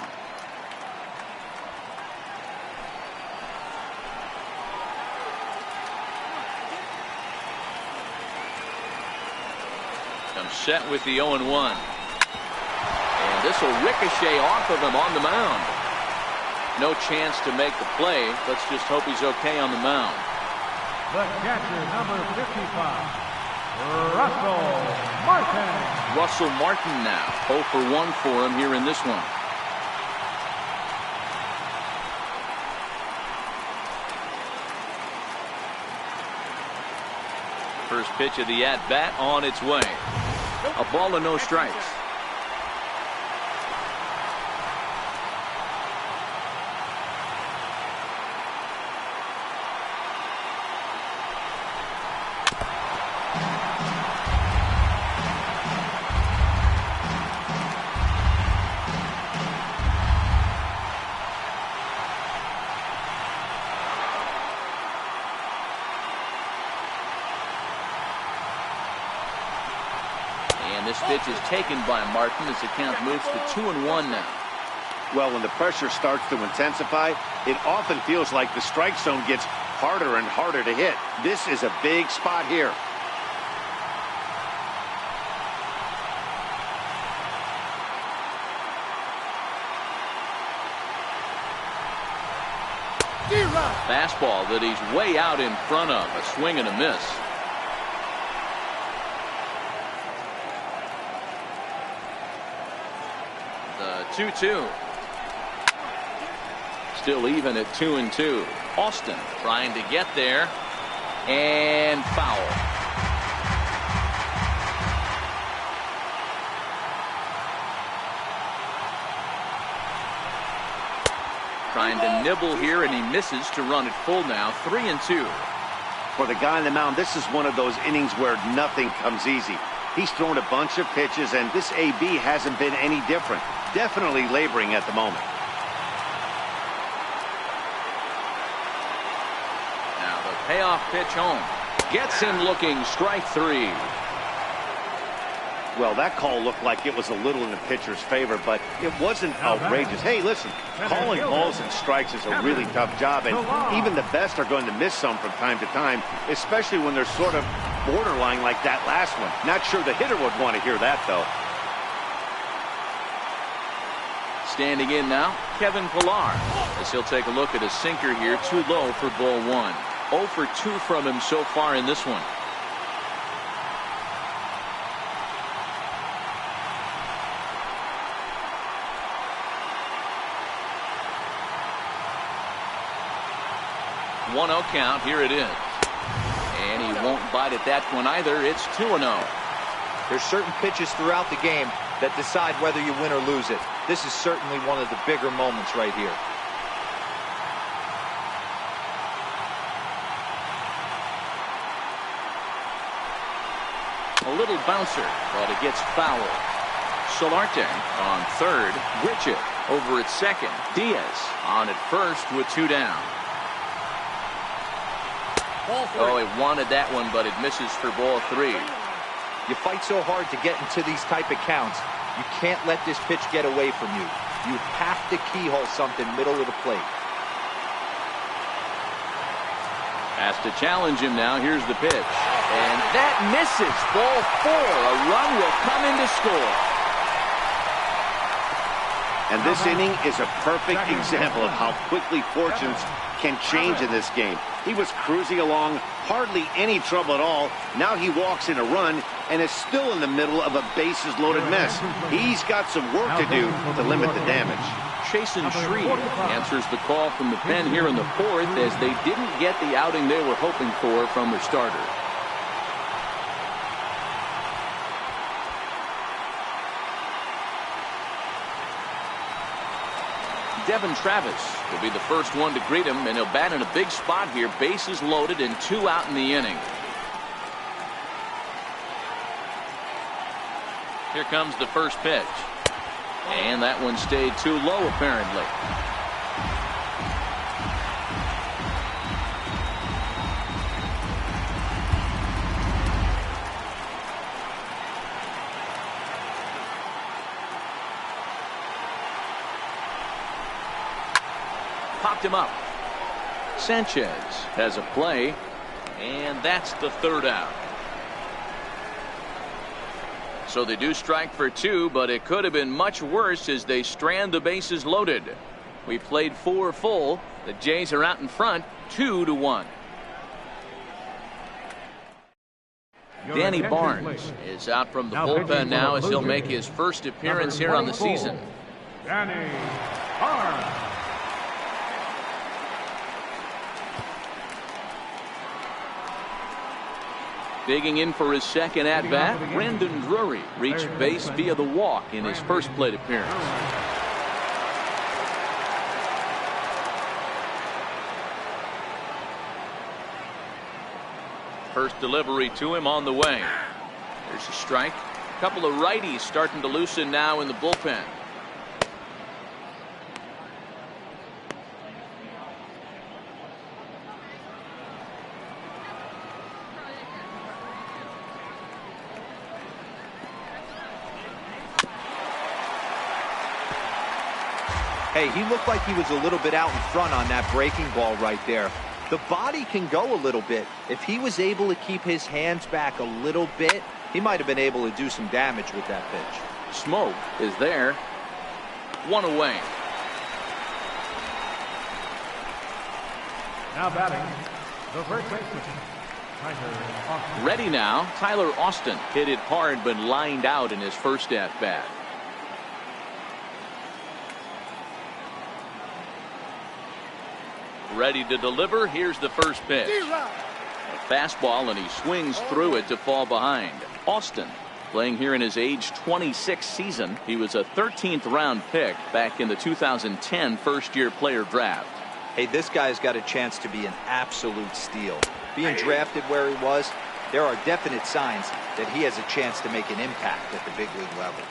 Comes set with the 0-1. And this will ricochet off of him on the mound. No chance to make the play. Let's just hope he's okay on the mound. The catcher, number 55, Russell Martin. Russell Martin now 0 for 1 for him here in this one. First pitch of the at-bat on its way. A ball and no strikes. This pitch is taken by Martin as the count moves to 2-1 now. Well, when the pressure starts to intensify, it often feels like the strike zone gets harder and harder to hit. This is a big spot here. Fastball that he's way out in front of. A swing and a miss. The 2-2. Still even at 2-2. Austin trying to get there. And foul. Trying to nibble here, and he misses to run it full now. 3-2. For the guy on the mound, this is one of those innings where nothing comes easy. He's thrown a bunch of pitches, and this AB hasn't been any different. Definitely laboring at the moment. Now the payoff pitch home. Gets him looking, strike 3. Well, that call looked like it was a little in the pitcher's favor, but it wasn't outrageous. Hey, listen, calling balls and strikes is a really tough job, and even the best are going to miss some from time to time, especially when they're sort of borderline like that last one. Not sure the hitter would want to hear that, though. Standing in now, Kevin Pillar, as he'll take a look at a sinker here, too low for ball one. 0 for 2 from him so far in this one. One 0 count. Here it is. And he won't bite at that one either. It's 2-0. There's certain pitches throughout the game that decide whether you win or lose it. This is certainly one of the bigger moments right here. A little bouncer, but it gets fouled. Solarte on third. Bridget over at second. Diaz on at first with 2 down. Oh, he wanted that one, but it misses for ball 3. You fight so hard to get into these type of counts. You can't let this pitch get away from you. You have to keyhole something middle of the plate. Has to challenge him now. Here's the pitch. And that misses. Ball 4. A run will come in to score. And this inning is a perfect example of how quickly fortunes can change in this game. He was cruising along, hardly any trouble at all. Now he walks in a run and is still in the middle of a bases-loaded mess. He's got some work to do to limit the damage. Chasen Shreve answers the call from the pen here in the 4th as they didn't get the outing they were hoping for from their starter. Devin Travis will be the first one to greet him, and he'll bat in a big spot here. Bases loaded and 2 out in the inning. Here comes the first pitch. And that one stayed too low, apparently. Popped him up. Sanchez has a play, and that's the 3rd out. So they do strike for 2, but it could have been much worse as they strand the bases loaded. We played 4 full. The Jays are out in front, 2-1. Danny Barnes is out from the bullpen now as he'll make his first appearance here on the season. Danny Barnes. Digging in for his second at-bat, Brandon Drury reached base via the walk in his first plate appearance. First delivery to him on the way. There's a strike. A couple of righties starting to loosen now in the bullpen. Hey, he looked like he was a little bit out in front on that breaking ball right there. The body can go a little bit. If he was able to keep his hands back a little bit, he might have been able to do some damage with that pitch. Smoke is there. 1 away. Now batting, the first baseman, Tyler Austin. Ready now, Tyler Austin hit it hard but lined out in his first at-bat. Ready to deliver. Here's the first pitch. A fastball, and he swings through it to fall behind. Austin playing here in his age 26 season. He was a 13th round pick back in the 2010 first-year player draft. Hey, this guy's got a chance to be an absolute steal. Being drafted where he was, there are definite signs that he has a chance to make an impact at the big league level.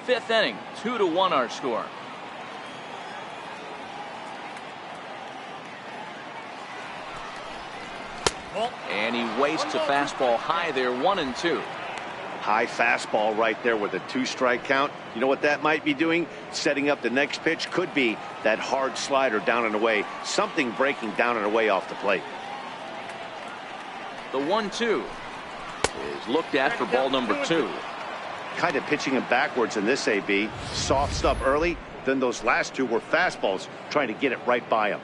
Fifth inning, 2-1 our score. And he wastes a fastball high there, 1-2. High fastball right there with a 2-strike count. You know what that might be doing? Setting up the next pitch. Could be that hard slider down and away. Something breaking down and away off the plate. The 1-2 is looked at for ball number 2. Kind of pitching him backwards in this AB. Soft stuff early. Then those last two were fastballs, trying to get it right by him.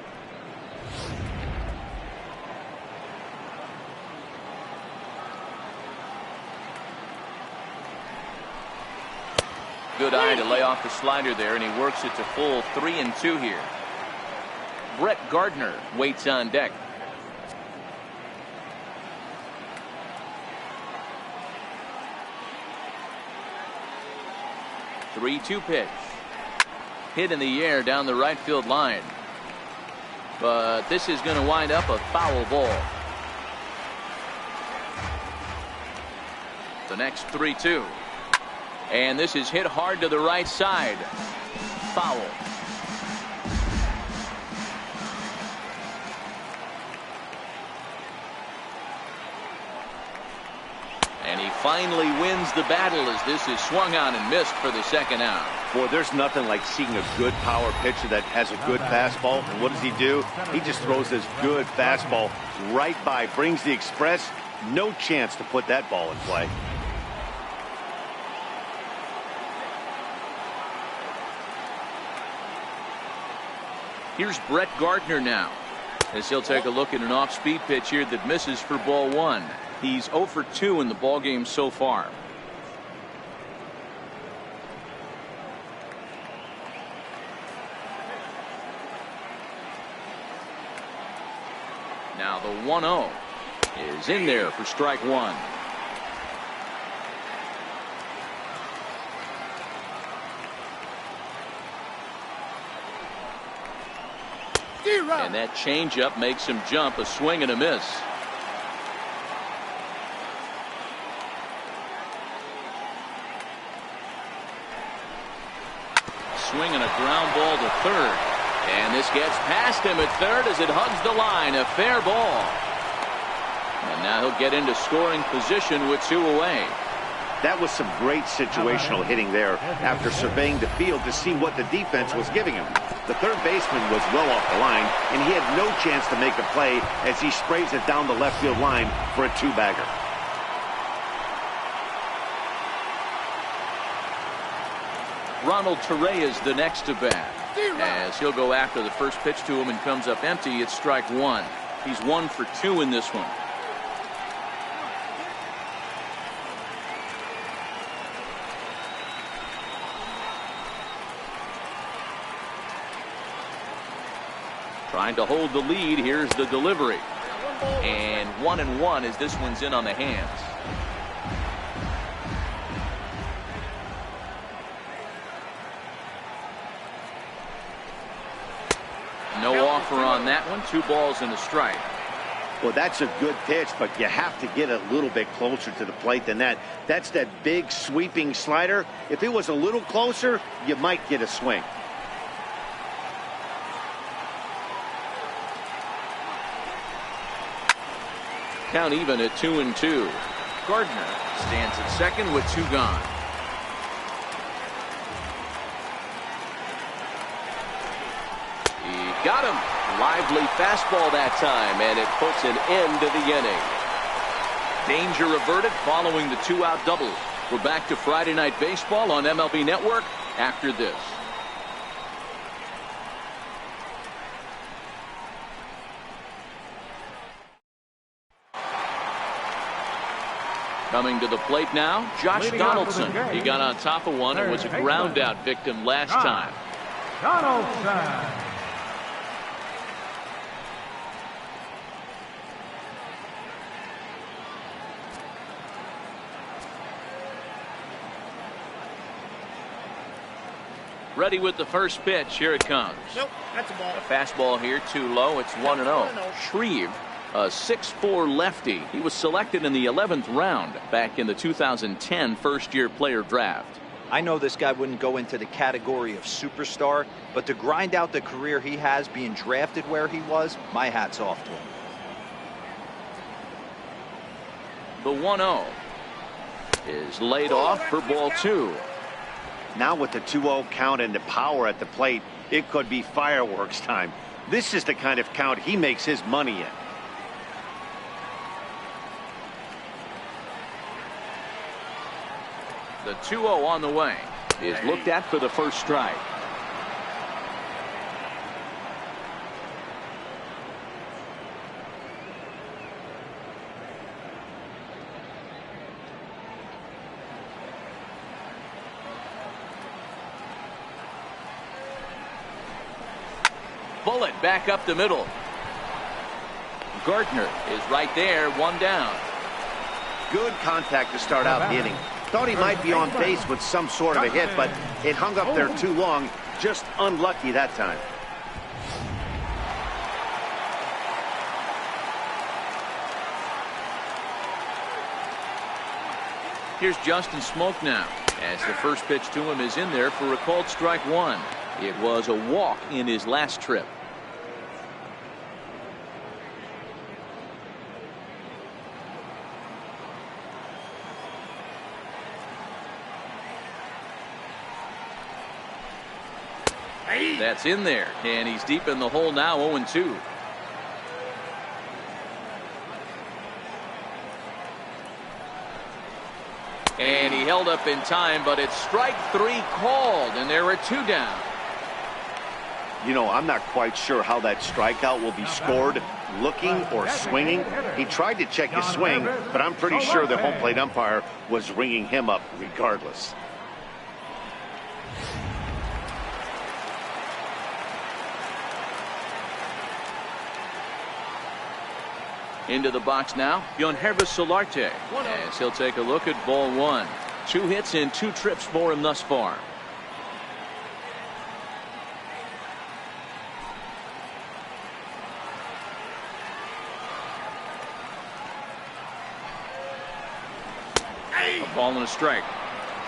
Good eye to lay off the slider there, and he works it to full 3-2 here. Brett Gardner waits on deck. The 3-2 pitch. Hit in the air down the right field line. But this is going to wind up a foul ball. The next 3-2. And this is hit hard to the right side. Foul. And he finally wins the battle as this is swung on and missed for the second out. Boy, there's nothing like seeing a good power pitcher that has a good fastball. And what does he do? He just throws this good fastball right by, brings the express. No chance to put that ball in play. Here's Brett Gardner now, as he'll take a look at an off-speed pitch here that misses for ball 1. He's 0 for 2 in the ballgame so far. Now the 1-0 is in there for strike 1. And that changeup makes him jump, a swing and a miss. Swing and a ground ball to third. And this gets past him at third as it hugs the line. A fair ball. And now he'll get into scoring position with 2 away. That was some great situational hitting there after surveying the field to see what the defense was giving him. The third baseman was well off the line, and he had no chance to make a play as he sprays it down the left field line for a 2-bagger. Ronald Torre is the next to bat, as he'll go after the first pitch to him and comes up empty. It's strike 1. He's 1 for 2 in this one. Trying to hold the lead. Here's the delivery. And 1-1 as this one's in on the hands. No offer on that one. 2 balls and a strike. Well, that's a good pitch, but you have to get a little bit closer to the plate than that. That's that big sweeping slider. If it was a little closer, you might get a swing. Count even at 2-2. Gardner stands at second with 2 gone. He got him. Lively fastball that time, and it puts an end to the inning. Danger averted following the 2-out double. We're back to Friday Night Baseball on MLB Network after this. Coming to the plate now, Josh Donaldson. He got on top of one and was a ground out victim last time. Donaldson. Ready with the first pitch. Here it comes. Nope, that's a ball. A fastball here, too low. It's 1-0. Shreve, a 6'4" lefty. He was selected in the 11th round back in the 2010 first-year player draft. I know this guy wouldn't go into the category of superstar, but to grind out the career he has being drafted where he was, my hat's off to him. The 1-0 is laid off for ball 2. Now with the 2-0 count and the power at the plate, it could be fireworks time. This is the kind of count he makes his money in. The 2-0 on the way is looked at for the first strike. Bullet back up the middle. Gardner is right there, 1 down. Good contact to start out the inning. Thought he might be on base with some sort of a hit, but it hung up there too long. Just unlucky that time. Here's Justin Smoak now, as the first pitch to him is in there for a called strike 1. It was a walk in his last trip. That's in there, and he's deep in the hole now, 0-2. And he held up in time, but it's strike 3 called, and there are 2 down. You know, I'm not quite sure how that strikeout will be scored, looking or swinging. He tried to check his swing, but I'm pretty sure the home plate umpire was ringing him up regardless. Into the box now, Yankees Solarte, as he'll take a look at ball 1. 2 hits and 2 trips for him thus far. A ball and a strike.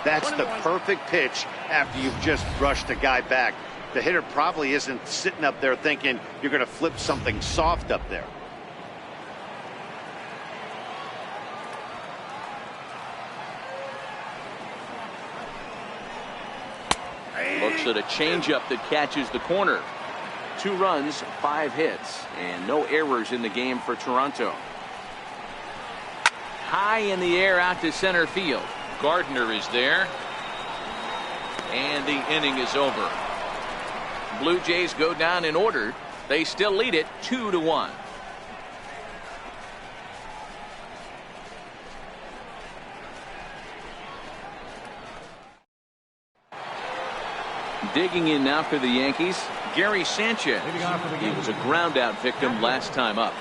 That's the perfect pitch after you've just brushed a guy back. The hitter probably isn't sitting up there thinking you're going to flip something soft up there. Looks at a changeup that catches the corner. 2 runs, 5 hits, and no errors in the game for Toronto. High in the air out to center field. Gardner is there. And the inning is over. Blue Jays go down in order. They still lead it 2-1. Digging in now for the Yankees, Gary Sanchez. He was a ground out victim last time up.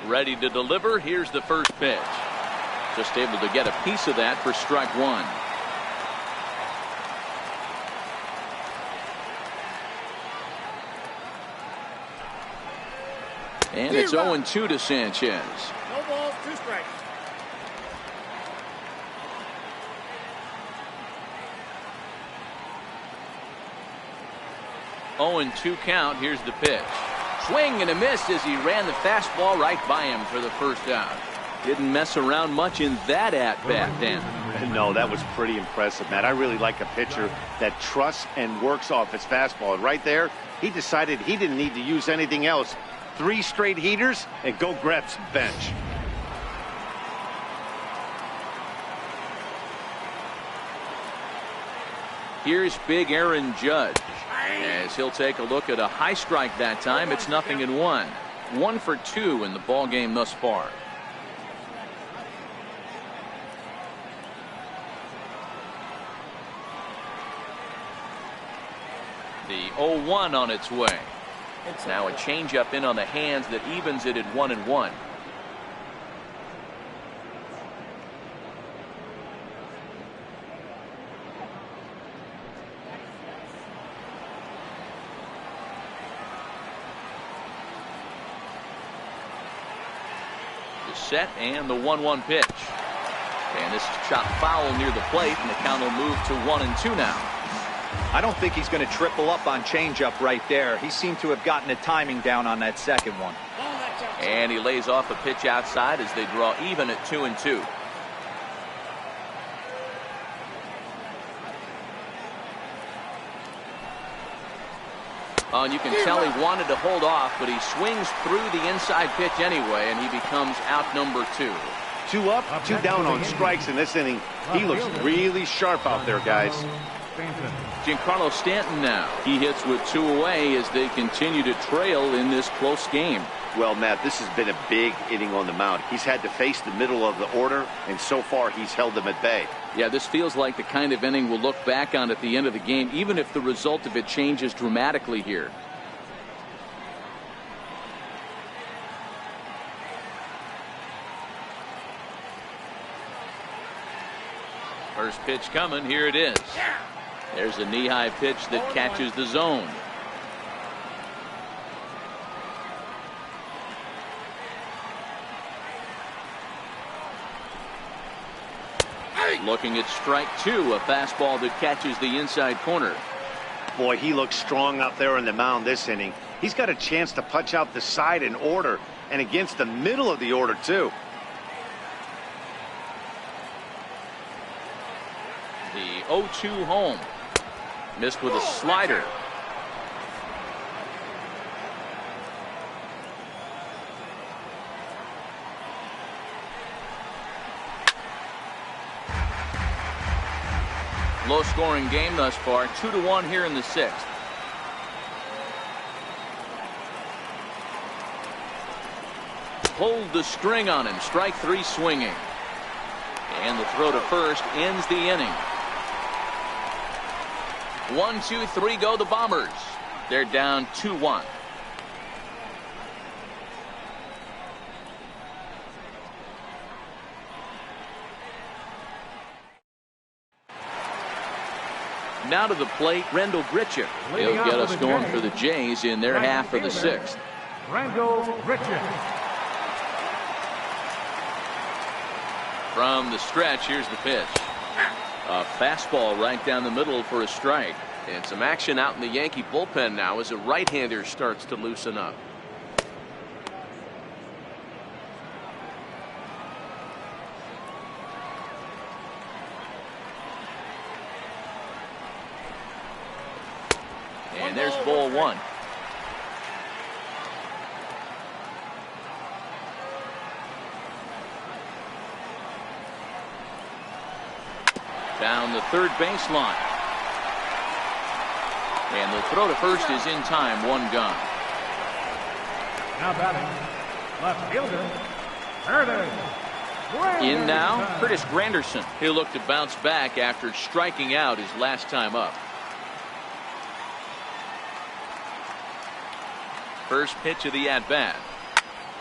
Ready to deliver. Here's the first pitch. Just able to get a piece of that for strike 1. And it's 0-2 to Sanchez. No balls, 2 strikes. Oh, 0-2 count. Here's the pitch. Swing and a miss as he ran the fastball right by him for the first out. Didn't mess around much in that at-bat, Dan. No, that was pretty impressive, Matt. I really like a pitcher that trusts and works off his fastball. And right there, he decided he didn't need to use anything else. 3 straight heaters and go grab some bench. Here's big Aaron Judge, as he'll take a look at a high strike that time. It's 0-1. 1 for 2 in the ball game thus far. The 0-1 on its way. Now a changeup in on the hands that evens it at 1-1. The set and the 1-1 pitch. And this is chopped foul near the plate, and the count will move to 1-2 now. I don't think he's going to triple up on changeup right there. He seemed to have gotten the timing down on that second one. And he lays off a pitch outside as they draw even at 2-2. Oh, and you can tell he wanted to hold off, but he swings through the inside pitch anyway, and he becomes out number 2. 2 up, 2 down on strikes in this inning. He looks really sharp out there, guys. Giancarlo Stanton now. He hits with 2 away as they continue to trail in this close game. Well, Matt, this has been a big inning on the mound. He's had to face the middle of the order, and so far he's held them at bay. Yeah, this feels like the kind of inning we'll look back on at the end of the game, even if the result of it changes dramatically here. First pitch coming. Here it is. There's a knee-high pitch that catches the zone. Looking at strike 2, a fastball that catches the inside corner. Boy, he looks strong out there on the mound this inning. He's got a chance to punch out the side in order, and against the middle of the order, too. The 0-2 home. Missed with a slider. Low scoring game thus far, 2-1 here in the 6th. Pulled the string on him. Strike 3 swinging. And the throw to first ends the inning. 1-2-3 go the Bombers. They're down 2-1. Now to the plate, Rendell Gritchick. He'll get us going for the Jays in their half of the 6th. Rendell Gritchick. From the stretch, here's the pitch. A fastball right down the middle for a strike. And some action out in the Yankee bullpen now as a right-hander starts to loosen up. And there's ball 1. Down the third baseline. And the throw to first is in time. 1 gone. Now batting, left fielder, Curtis. In now, Curtis Granderson. He'll look to bounce back after striking out his last time up. First pitch of the at-bat.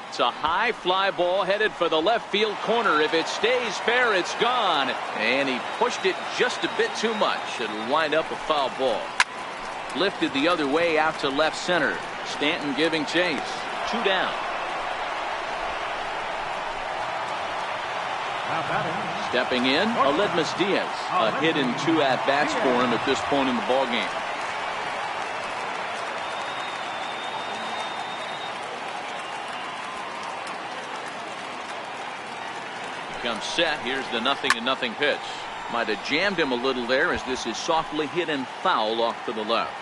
It's a high fly ball headed for the left field corner. If it stays fair, it's gone. And he pushed it just a bit too much. It'll wind up a foul ball. Lifted the other way out to left center. Stanton giving chase. 2 down. Stepping in, Aledmus Diaz. A hit in 2 at-bats for him at this point in the ballgame. Comes set. Here's the 0-0 pitch. Might have jammed him a little there as this is softly hit and foul off to the left.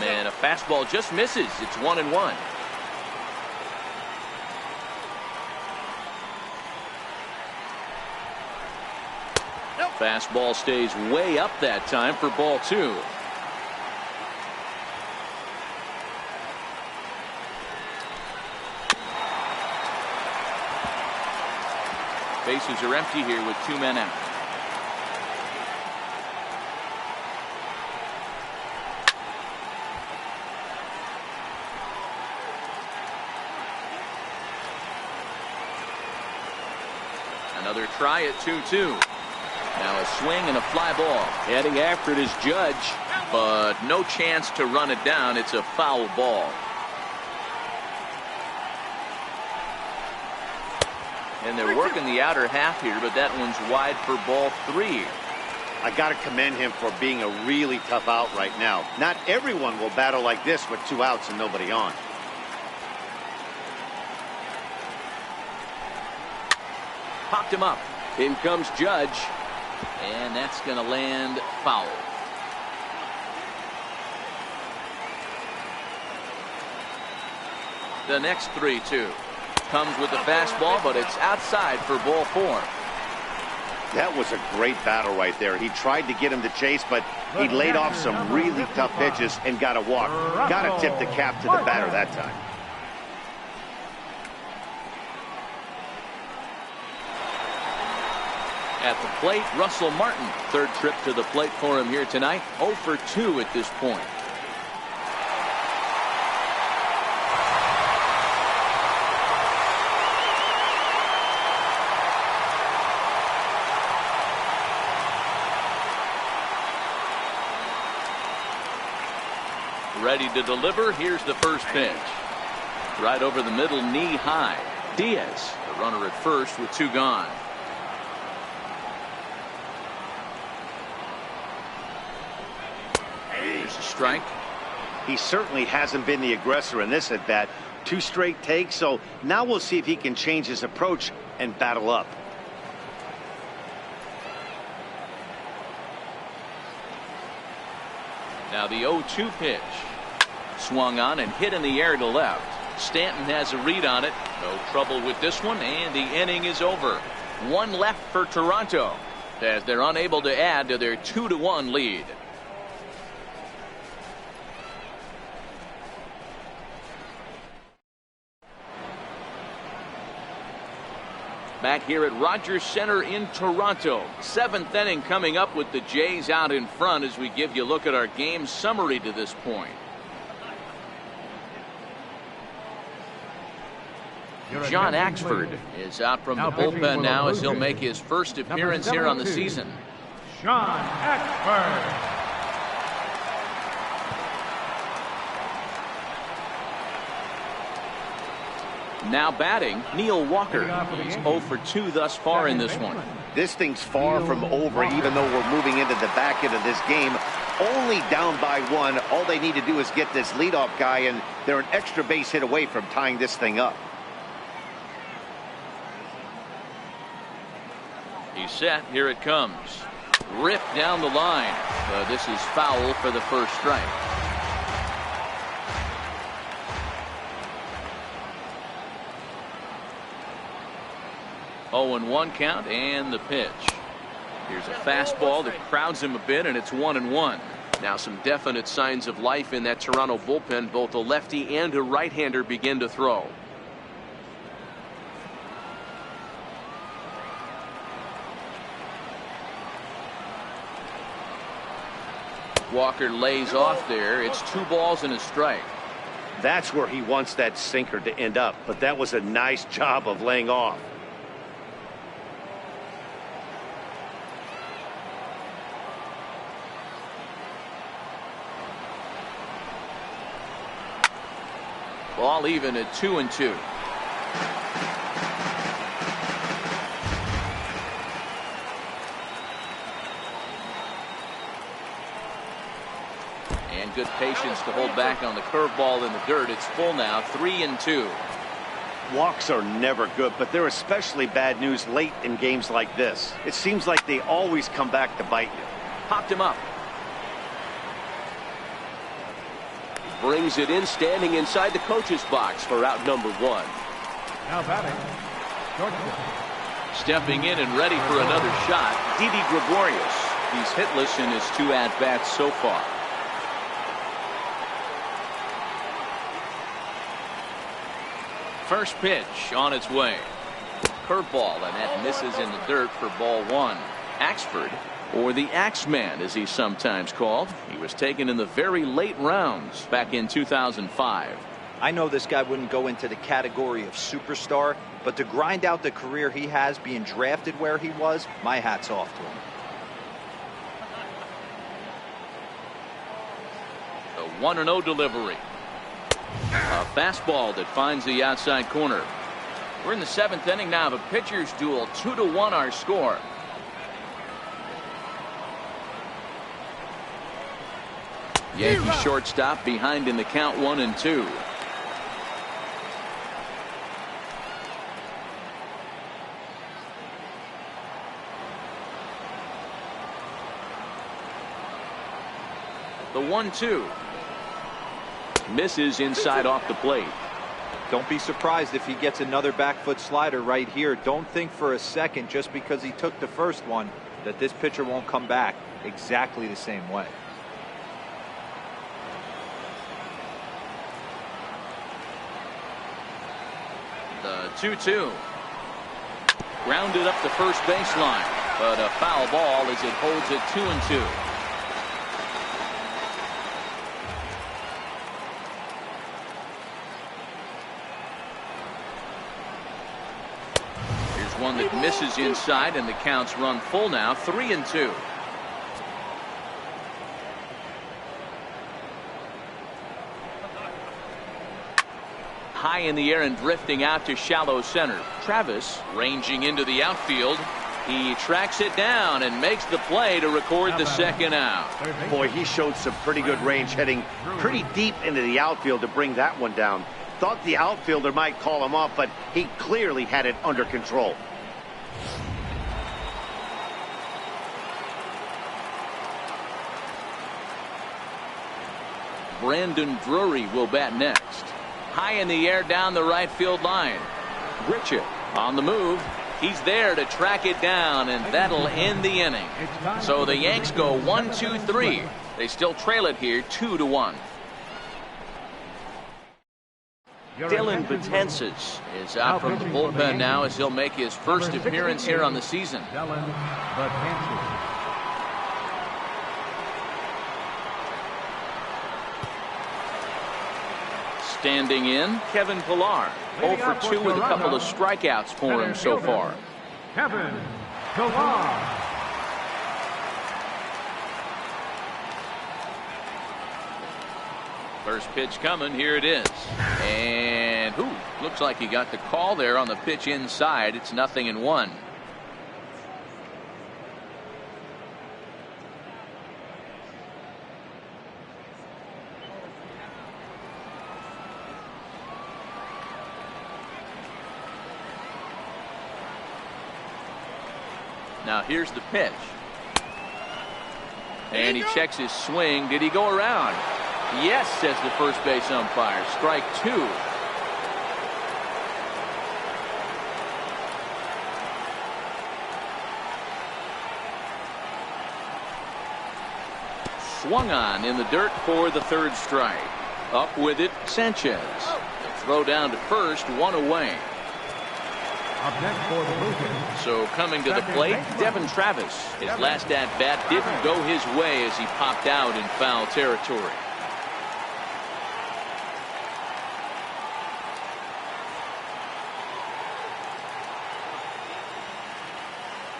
And a fastball just misses. It's 1-1. Fastball stays way up that time for ball 2. Bases are empty here with 2 men out. Another try at 2-2. Now a swing and a fly ball. Heading after it is Judge. but no chance to run it down. It's a foul ball. And they're working the outer half here, but that one's wide for ball 3. I got to commend him for being a really tough out right now. Not everyone will battle like this with 2 outs and nobody on. Popped him up. In comes Judge. And that's going to land foul. The next 3-2. Comes with the fastball, but it's outside for ball 4. That was a great battle right there. He tried to get him to chase, but he laid off some really tough pitches and got a walk. Got to tip the cap to the batter that time. At the plate, Russell Martin. Third trip to the plate for him here tonight. 0 for 2 at this point. Ready to deliver. Here's the first pitch. Right over the middle, knee high. Diaz, the runner at first with 2 gone. Here's a strike. He certainly hasn't been the aggressor in this at bat. 2 straight takes, so now we'll see if he can change his approach and battle up. Now the 0-2 pitch. Swung on and hit in the air to left. Stanton has a read on it. No trouble with this one, and the inning is over. 1 left for Toronto as they're unable to add to their 2-1 lead. Back here at Rogers Center in Toronto. 7th inning coming up with the Jays out in front as we give you a look at our game summary to this point. John Axford is out from the bullpen now as he'll make his first appearance here on the season. John Axford. Now batting, Neil Walker. He's 0 for 2 thus far in this one. This thing's far from over, even though we're moving into the back end of this game. Only down by 1. All they need to do is get this leadoff guy, and they're an extra base hit away from tying this thing up. He's set. Here it comes. Ripped down the line. This is foul for the first strike. Oh, and 1 count, and the pitch. Here's a fastball that crowds him a bit, and it's 1-1. Now some definite signs of life in that Toronto bullpen. Both a lefty and a right-hander begin to throw. Walker lays off there. It's 2 balls and a strike. That's where he wants that sinker to end up, but that was a nice job of laying off. Ball even at 2-2. And good patience to hold back on the curveball in the dirt. It's full now, 3-2. Walks are never good, but they're especially bad news late in games like this. It seems like they always come back to bite you. Popped him up. Brings it in, standing inside the coach's box for out number 1. Now batting, Georgia. Stepping in and ready for another shot, Didi Gregorius. He's hitless in his 2 at-bats so far. First pitch on its way. Curveball, and that misses in the dirt for ball 1. Axford, or the Axeman as he's sometimes called. He was taken in the very late rounds back in 2005. I know this guy wouldn't go into the category of superstar, but to grind out the career he has being drafted where he was, my hat's off to him. The 1-0 delivery. A fastball that finds the outside corner. We're in the 7th inning now of a pitcher's duel. 2-1 our score. Yankee shortstop behind in the count 1-2. The 1-2. Misses inside off the plate. Don't be surprised if he gets another back foot slider right here. Don't think for a second, just because he took the first one, that this pitcher won't come back exactly the same way. The 2-2. Grounded up the first baseline, but a foul ball as it holds it 2-2. One that misses inside, and the counts run full now. 3-2. High in the air and drifting out to shallow center. Travis ranging into the outfield. He tracks it down and makes the play to record the second out. Boy, he showed some pretty good range, heading pretty deep into the outfield to bring that one down. Thought the outfielder might call him off, but he clearly had it under control. Brandon Drury will bat next. High in the air down the right field line. Richard on the move. He's there to track it down, and that'll end the inning. So the Yanks go 1-2-3. They still trail it here 2-1. Dylan Betances is out from the bullpen now as he'll make his first appearance here on the season. Standing in, Kevin Pillar. 0 for 2 with a couple of strikeouts for him so far. Kevin Pillar. First pitch coming. Here it is. And looks like he got the call there on the pitch inside. It's 0-1. Now here's the pitch. And he checks his swing. Did he go around? Yes, says the first base umpire. Strike 2. Swung on in the dirt for the third strike. Up with it, Sanchez. The throw down to first, 1 away. Up next for the Blues. So coming to the plate, Devin Travis. His last at-bat didn't go his way as he popped out in foul territory.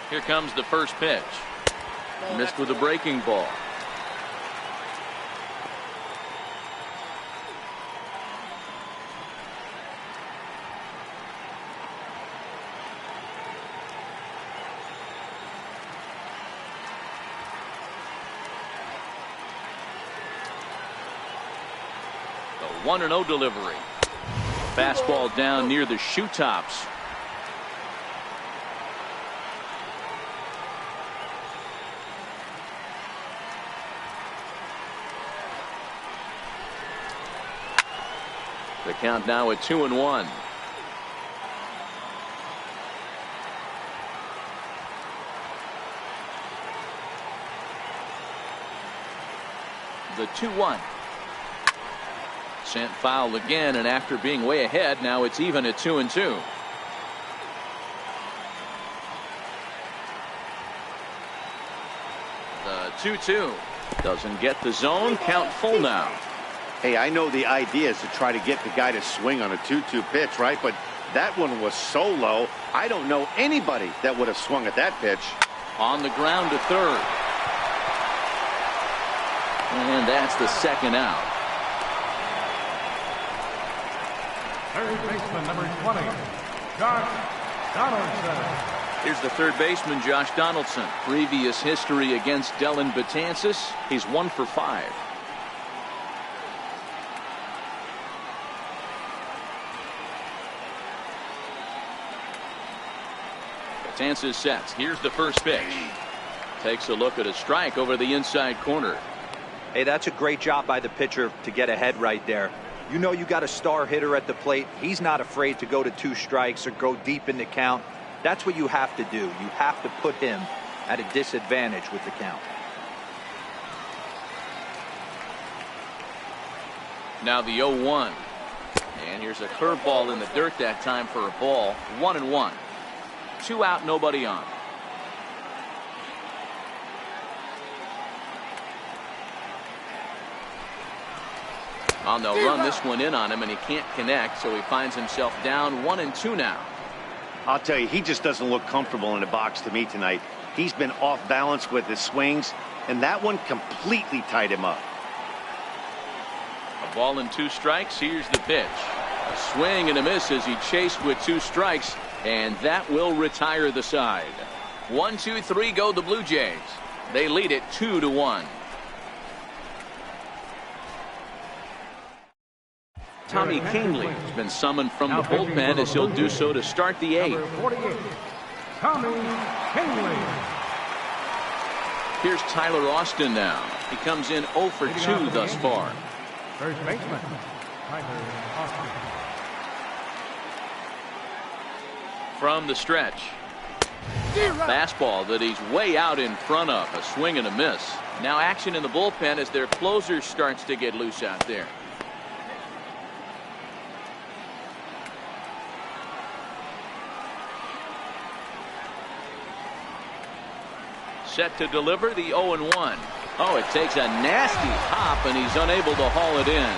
Here comes the first pitch. Missed with a breaking ball. The 1-0 delivery. Fastball down near the shoe tops. The count now at 2-1. The 2-1. Sent foul again, and after being way ahead, now it's even at 2-2. The 2-2 doesn't get the zone. Count full now. Hey, I know the idea is to try to get the guy to swing on a 2-2 pitch, right? But that one was so low, I don't know anybody that would have swung at that pitch. On the ground to third. And that's the second out. Third baseman, number 20, Josh Donaldson. Here's the third baseman, Josh Donaldson. Previous history against Dellin Betances. He's 1 for 5. Betances sets. Here's the first pitch. Takes a look at a strike over the inside corner. Hey, that's a great job by the pitcher to get ahead right there. You know you got a star hitter at the plate. He's not afraid to go to 2 strikes or go deep in the count. That's what you have to do. You have to put him at a disadvantage with the count. Now the 0-1. And here's a curveball in the dirt that time for a ball. 1-1. 2 out, nobody on. Well, they'll run this one in on him, and he can't connect, so he finds himself down 1-2 now. I'll tell you, he just doesn't look comfortable in the box to me tonight. He's been off balance with his swings, and that one completely tied him up. A ball and 2 strikes. Here's the pitch. A swing and a miss as he chased with 2 strikes, and that will retire the side. 1-2-3 go the Blue Jays. They lead it 2-1. Tommy Canely has been summoned from the bullpen as he'll do so to start the 8th. Number 48, Tommy Canely. Here's Tyler Austin now. He comes in 0 for 2 thus far. First baseman, Tyler Austin. From the stretch. Fastball that he's way out in front of. A swing and a miss. Now action in the bullpen as their closer starts to get loose out there. Set to deliver the 0-1. Oh, it takes a nasty hop, and he's unable to haul it in.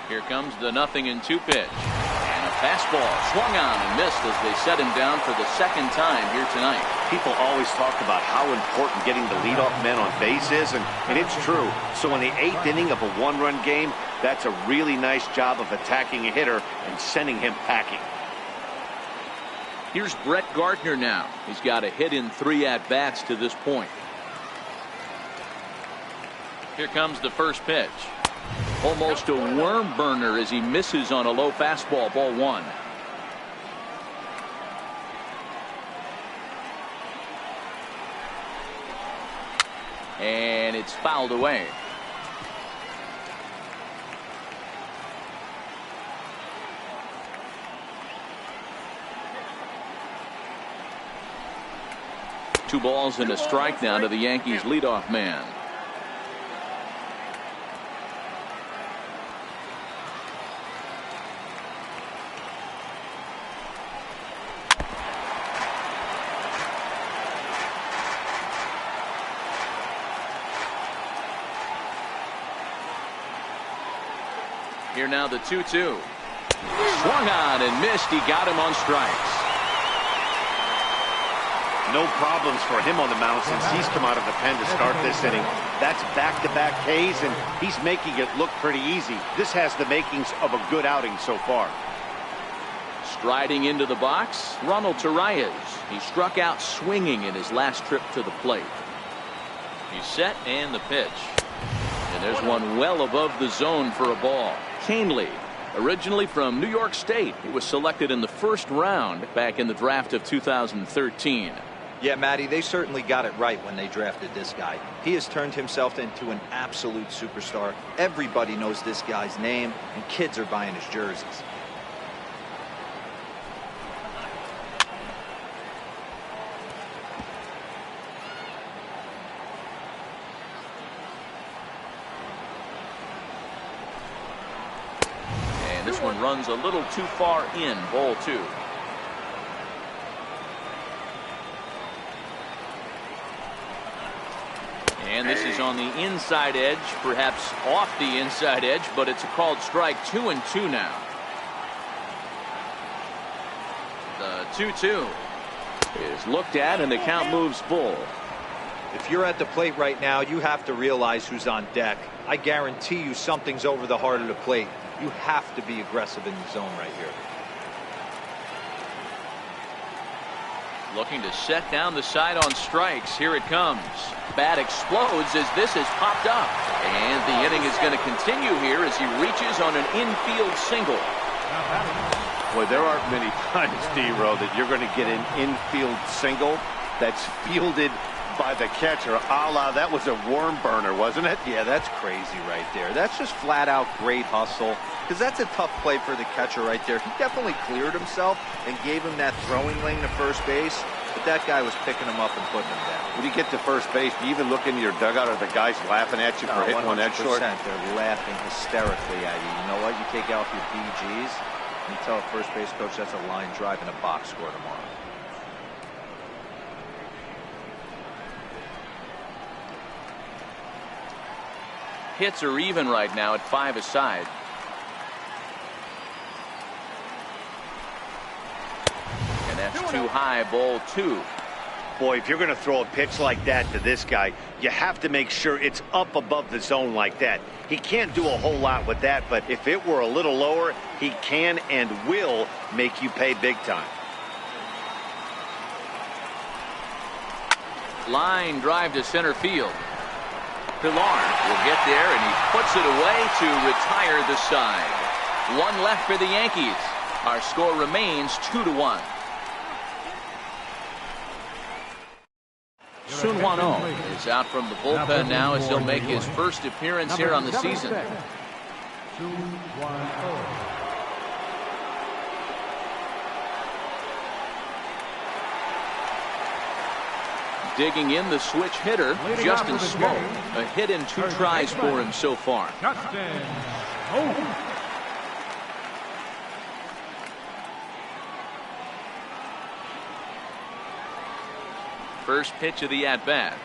Here comes the 0-2 pitch. And a fastball swung on and missed as they set him down for the 2nd time here tonight. People always talk about how important getting the leadoff man on base is, and it's true. So in the 8th inning of a 1-run game, that's a really nice job of attacking a hitter and sending him packing. Here's Brett Gardner now. He's got a hit in 3 at-bats to this point. Here comes the first pitch. Almost a worm burner as he misses on a low fastball. Ball 1. And it's fouled away. Two balls and a strike now to the Yankees leadoff man. Here now the 2-2. Swung on and missed. He got him on strikes. No problems for him on the mound since he's come out of the pen to start this inning. That's back-to-back Ks, and he's making it look pretty easy. This has the makings of a good outing so far. Striding into the box, Ronald Torreyes. He struck out swinging in his last trip to the plate. He's set and the pitch. And there's one well above the zone for a ball. Canely, originally from New York State. He was selected in the 1st round back in the draft of 2013. Yeah, Matty, they certainly got it right when they drafted this guy. He has turned himself into an absolute superstar. Everybody knows this guy's name, and kids are buying his jerseys. And this one runs a little too far in. Ball 2. And this is on the inside edge, perhaps off the inside edge, but it's a called strike. 2-2 now. The 2-2 is looked at, and the count moves full. If you're at the plate right now, you have to realize who's on deck. I guarantee you something's over the heart of the plate. You have to be aggressive in the zone right here. Looking to set down the side on strikes. Here it comes. Bat explodes as this has popped up. And the inning is going to continue here as he reaches on an infield single. Boy, there aren't many times, D-Row, that you're going to get an infield single that's fielded by the catcher. A la, that was a worm burner, wasn't it? Yeah, that's crazy right there. That's just flat out great hustle, because that's a tough play for the catcher right there. He definitely cleared himself and gave him that throwing lane to first base, but that guy was picking him up and putting him down. When you get to first base, do you even look into your dugout? Are the guys laughing at you for hitting one that short? They're laughing hysterically at you. You know what? You take out your BGs and you tell a first base coach that's a line drive and a box score tomorrow. Hits are even right now at 5 aside. And that's too high, ball 2. Boy, if you're going to throw a pitch like that to this guy, you have to make sure it's up above the zone like that. He can't do a whole lot with that, but if it were a little lower, he can and will make you pay big time. Line drive to center field. Pilar will get there, and he puts it away to retire the side. One left for the Yankees. Our score remains 2-1. Sunwano is out from the bullpen now as he'll make his first appearance here on the season. Digging in the switch hitter, Justin Smoke. A hit in 2 tries for him so far. First pitch of the at-bat.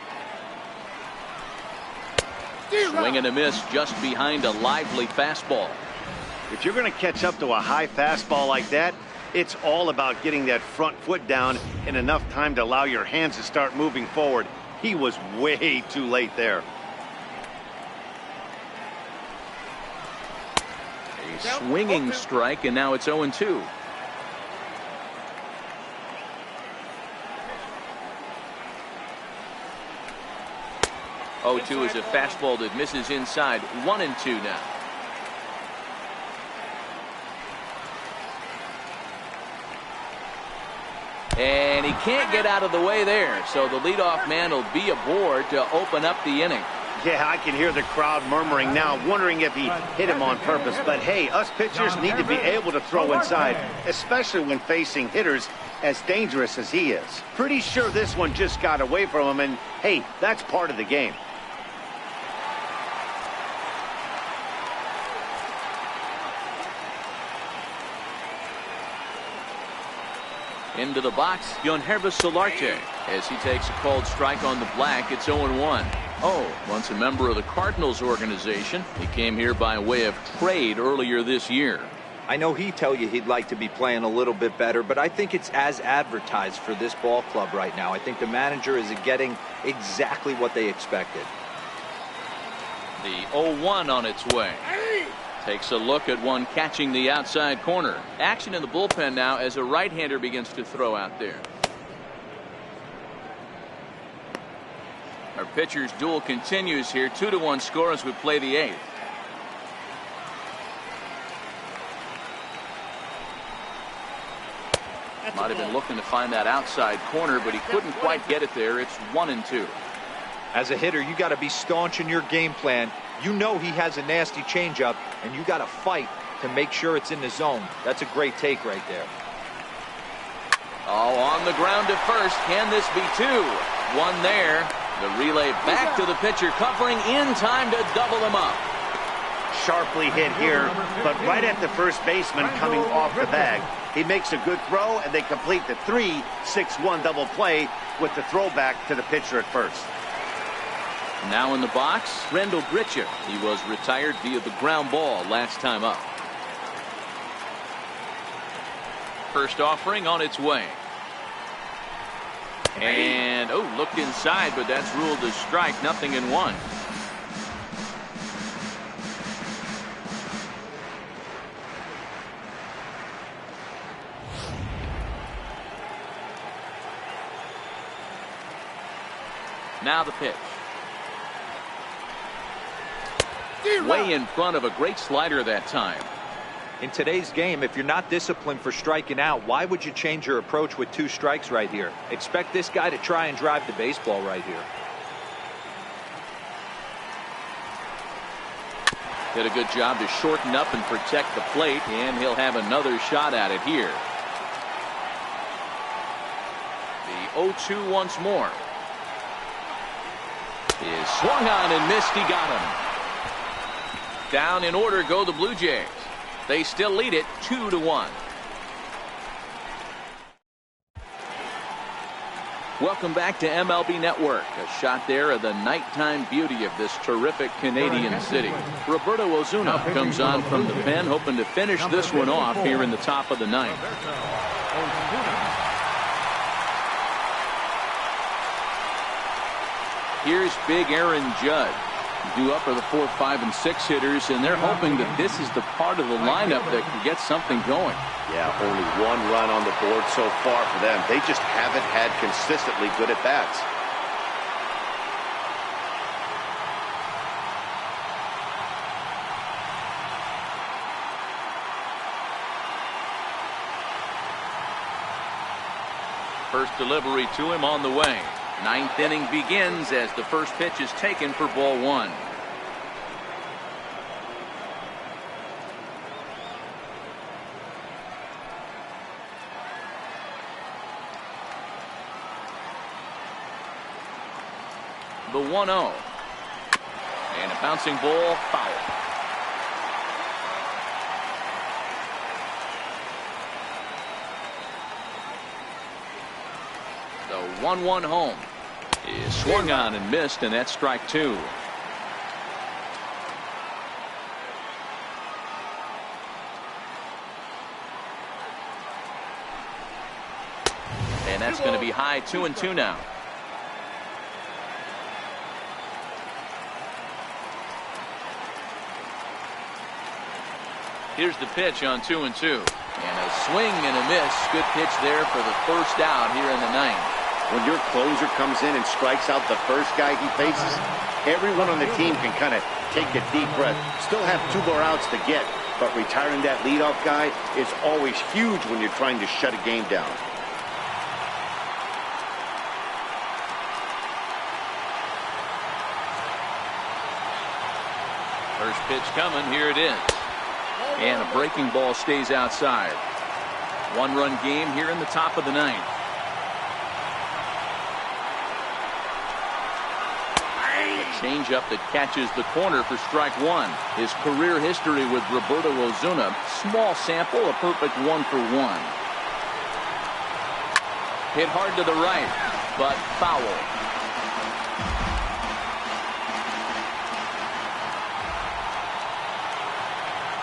Swing and a miss just behind a lively fastball. If you're going to catch up to a high fastball like that, it's all about getting that front foot down in enough time to allow your hands to start moving forward. He was way too late there. A swinging strike, and now it's 0-2. 0-2 is a fastball that misses inside. 1-2 now. And he can't get out of the way there, so the leadoff man will be aboard to open up the inning. Yeah, I can hear the crowd murmuring now, wondering if he hit him on purpose. But hey, us pitchers need to be able to throw inside, especially when facing hitters as dangerous as he is. Pretty sure this one just got away from him, and hey, that's part of the game. Into the box, Yankees Solarte, as he takes a called strike on the black. It's 0-1. Once a member of the Cardinals organization, he came here by way of trade earlier this year. I know he'd tell you he'd like to be playing a little bit better, but I think it's as advertised for this ball club right now. I think the manager is getting exactly what they expected. The 0-1 on its way. Takes a look at one catching the outside corner. Action in the bullpen now as a right-hander begins to throw out there. Our pitcher's duel continues here. 2-1 score as we play the 8th. Might have been looking to find that outside corner, but he couldn't quite get it there. It's 1-2. As a hitter, you got to be staunch in your game plan. You know he has a nasty changeup, and you got to fight to make sure it's in the zone. That's a great take right there. On the ground to first. Can this be 2? One there. The relay back to the pitcher, covering in time to double him up. Sharply hit here, but right at the first baseman coming off the bag. He makes a good throw, and they complete the 3-6-1 double play with the throwback to the pitcher at first. Now in the box, Rendell Britcher. He was retired via the ground ball last time up. First offering on its way. And, oh, looked inside, but that's ruled a strike. 0-1. Now the pitch. Way in front of a great slider that time. In today's game, if you're not disciplined for striking out, why would you change your approach with 2 strikes right here? Expect this guy to try and drive the baseball right here. Did a good job to shorten up and protect the plate, and he'll have another shot at it here. The 0-2 once more. Is swung on and missed. He got him. Down in order go the Blue Jays. They still lead it 2-1. Welcome back to MLB Network. A shot there of the nighttime beauty of this terrific Canadian city. Roberto Ozuna comes on from the pen, hoping to finish this one off here in the top of the 9th. Here's big Aaron Judge. Due up are the 4, 5, and 6 hitters, and they're hoping that this is the part of the lineup that can get something going. Yeah, only 1 run on the board so far for them. They just haven't had consistently good at bats. First delivery to him on the way. 9th inning begins as the first pitch is taken for ball 1. The 1-0. And a bouncing ball, foul. The 1-1 home is swung on and missed, and that's strike 2. And that's going to be high. 2-2 now. Here's the pitch on 2-2. And a swing and a miss. Good pitch there for the first out here in the 9th. When your closer comes in and strikes out the first guy he faces, everyone on the team can kind of take a deep breath. Still have 2 more outs to get, but retiring that leadoff guy is always huge when you're trying to shut a game down. First pitch coming. Here it is. And a breaking ball stays outside. 1-run game here in the top of the 9th. Changeup that catches the corner for strike 1. His career history with Roberto Ozuna, small sample, a perfect 1 for 1. Hit hard to the right, but foul.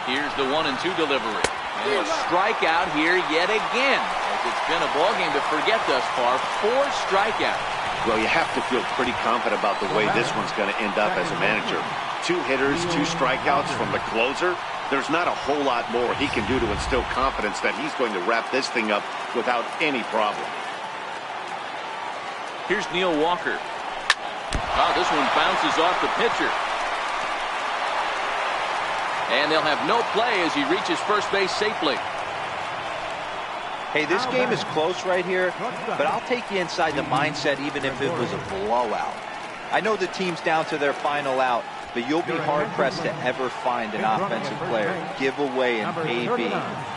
Here's the 1-2 delivery. And a strikeout here yet again. As it's been a ball game to forget thus far. 4 strikeouts. Well, you have to feel pretty confident about the way this one's going to end up as a manager. 2 hitters, 2 strikeouts from the closer. There's not a whole lot more he can do to instill confidence that he's going to wrap this thing up without any problem. Here's Neil Walker. Oh, this one bounces off the pitcher. And they'll have no play as he reaches first base safely. Hey, this game is close right here, but I'll take you inside the mindset even if it was a blowout. I know the team's down to their final out, but you'll be hard-pressed to ever find an offensive player give away an AB.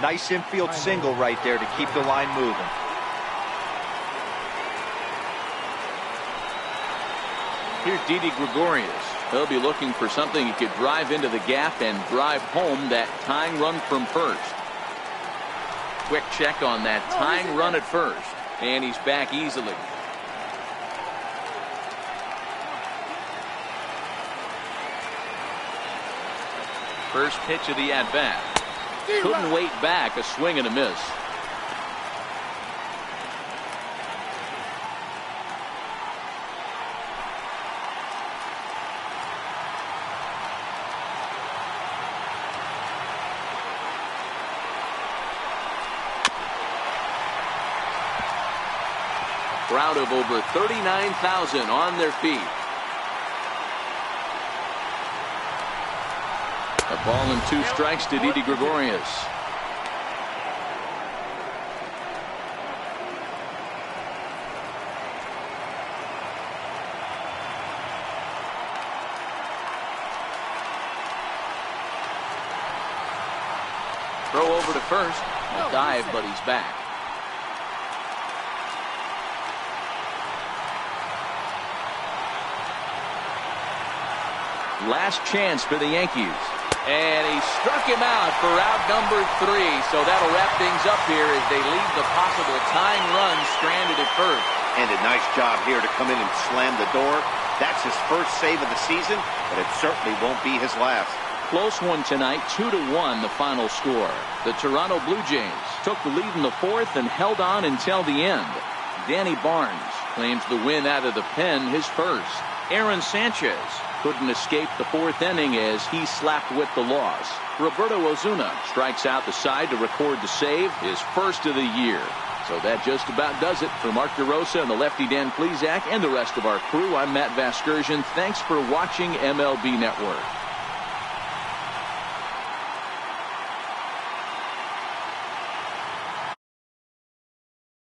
Nice infield single right there to keep the line moving. Here's Didi Gregorius. He'll be looking for something he could drive into the gap and drive home that tying run from first. Quick check on that tying run at first, and he's back easily. First pitch of the at-bat. Couldn't wait back. A swing and a miss. crowd of over 39,000 on their feet. A ball and 2 strikes to Didi Gregorius. Throw over to first. A dive, but he's back. Last chance for the Yankees. And he struck him out for out number 3. So that'll wrap things up here as they leave the possible tying run stranded at first. And a nice job here to come in and slam the door. That's his first save of the season, but it certainly won't be his last. Close one tonight, 2-1 the final score. The Toronto Blue Jays took the lead in the 4th and held on until the end. Danny Barnes claims the win out of the pen, his first. Aaron Sanchez couldn't escape the 4th inning as he slapped with the loss. Roberto Ozuna strikes out the side to record the save, his first of the year. So that just about does it. For Mark DeRosa and the lefty Dan Plesac and the rest of our crew, I'm Matt Vasgersian. Thanks for watching MLB Network.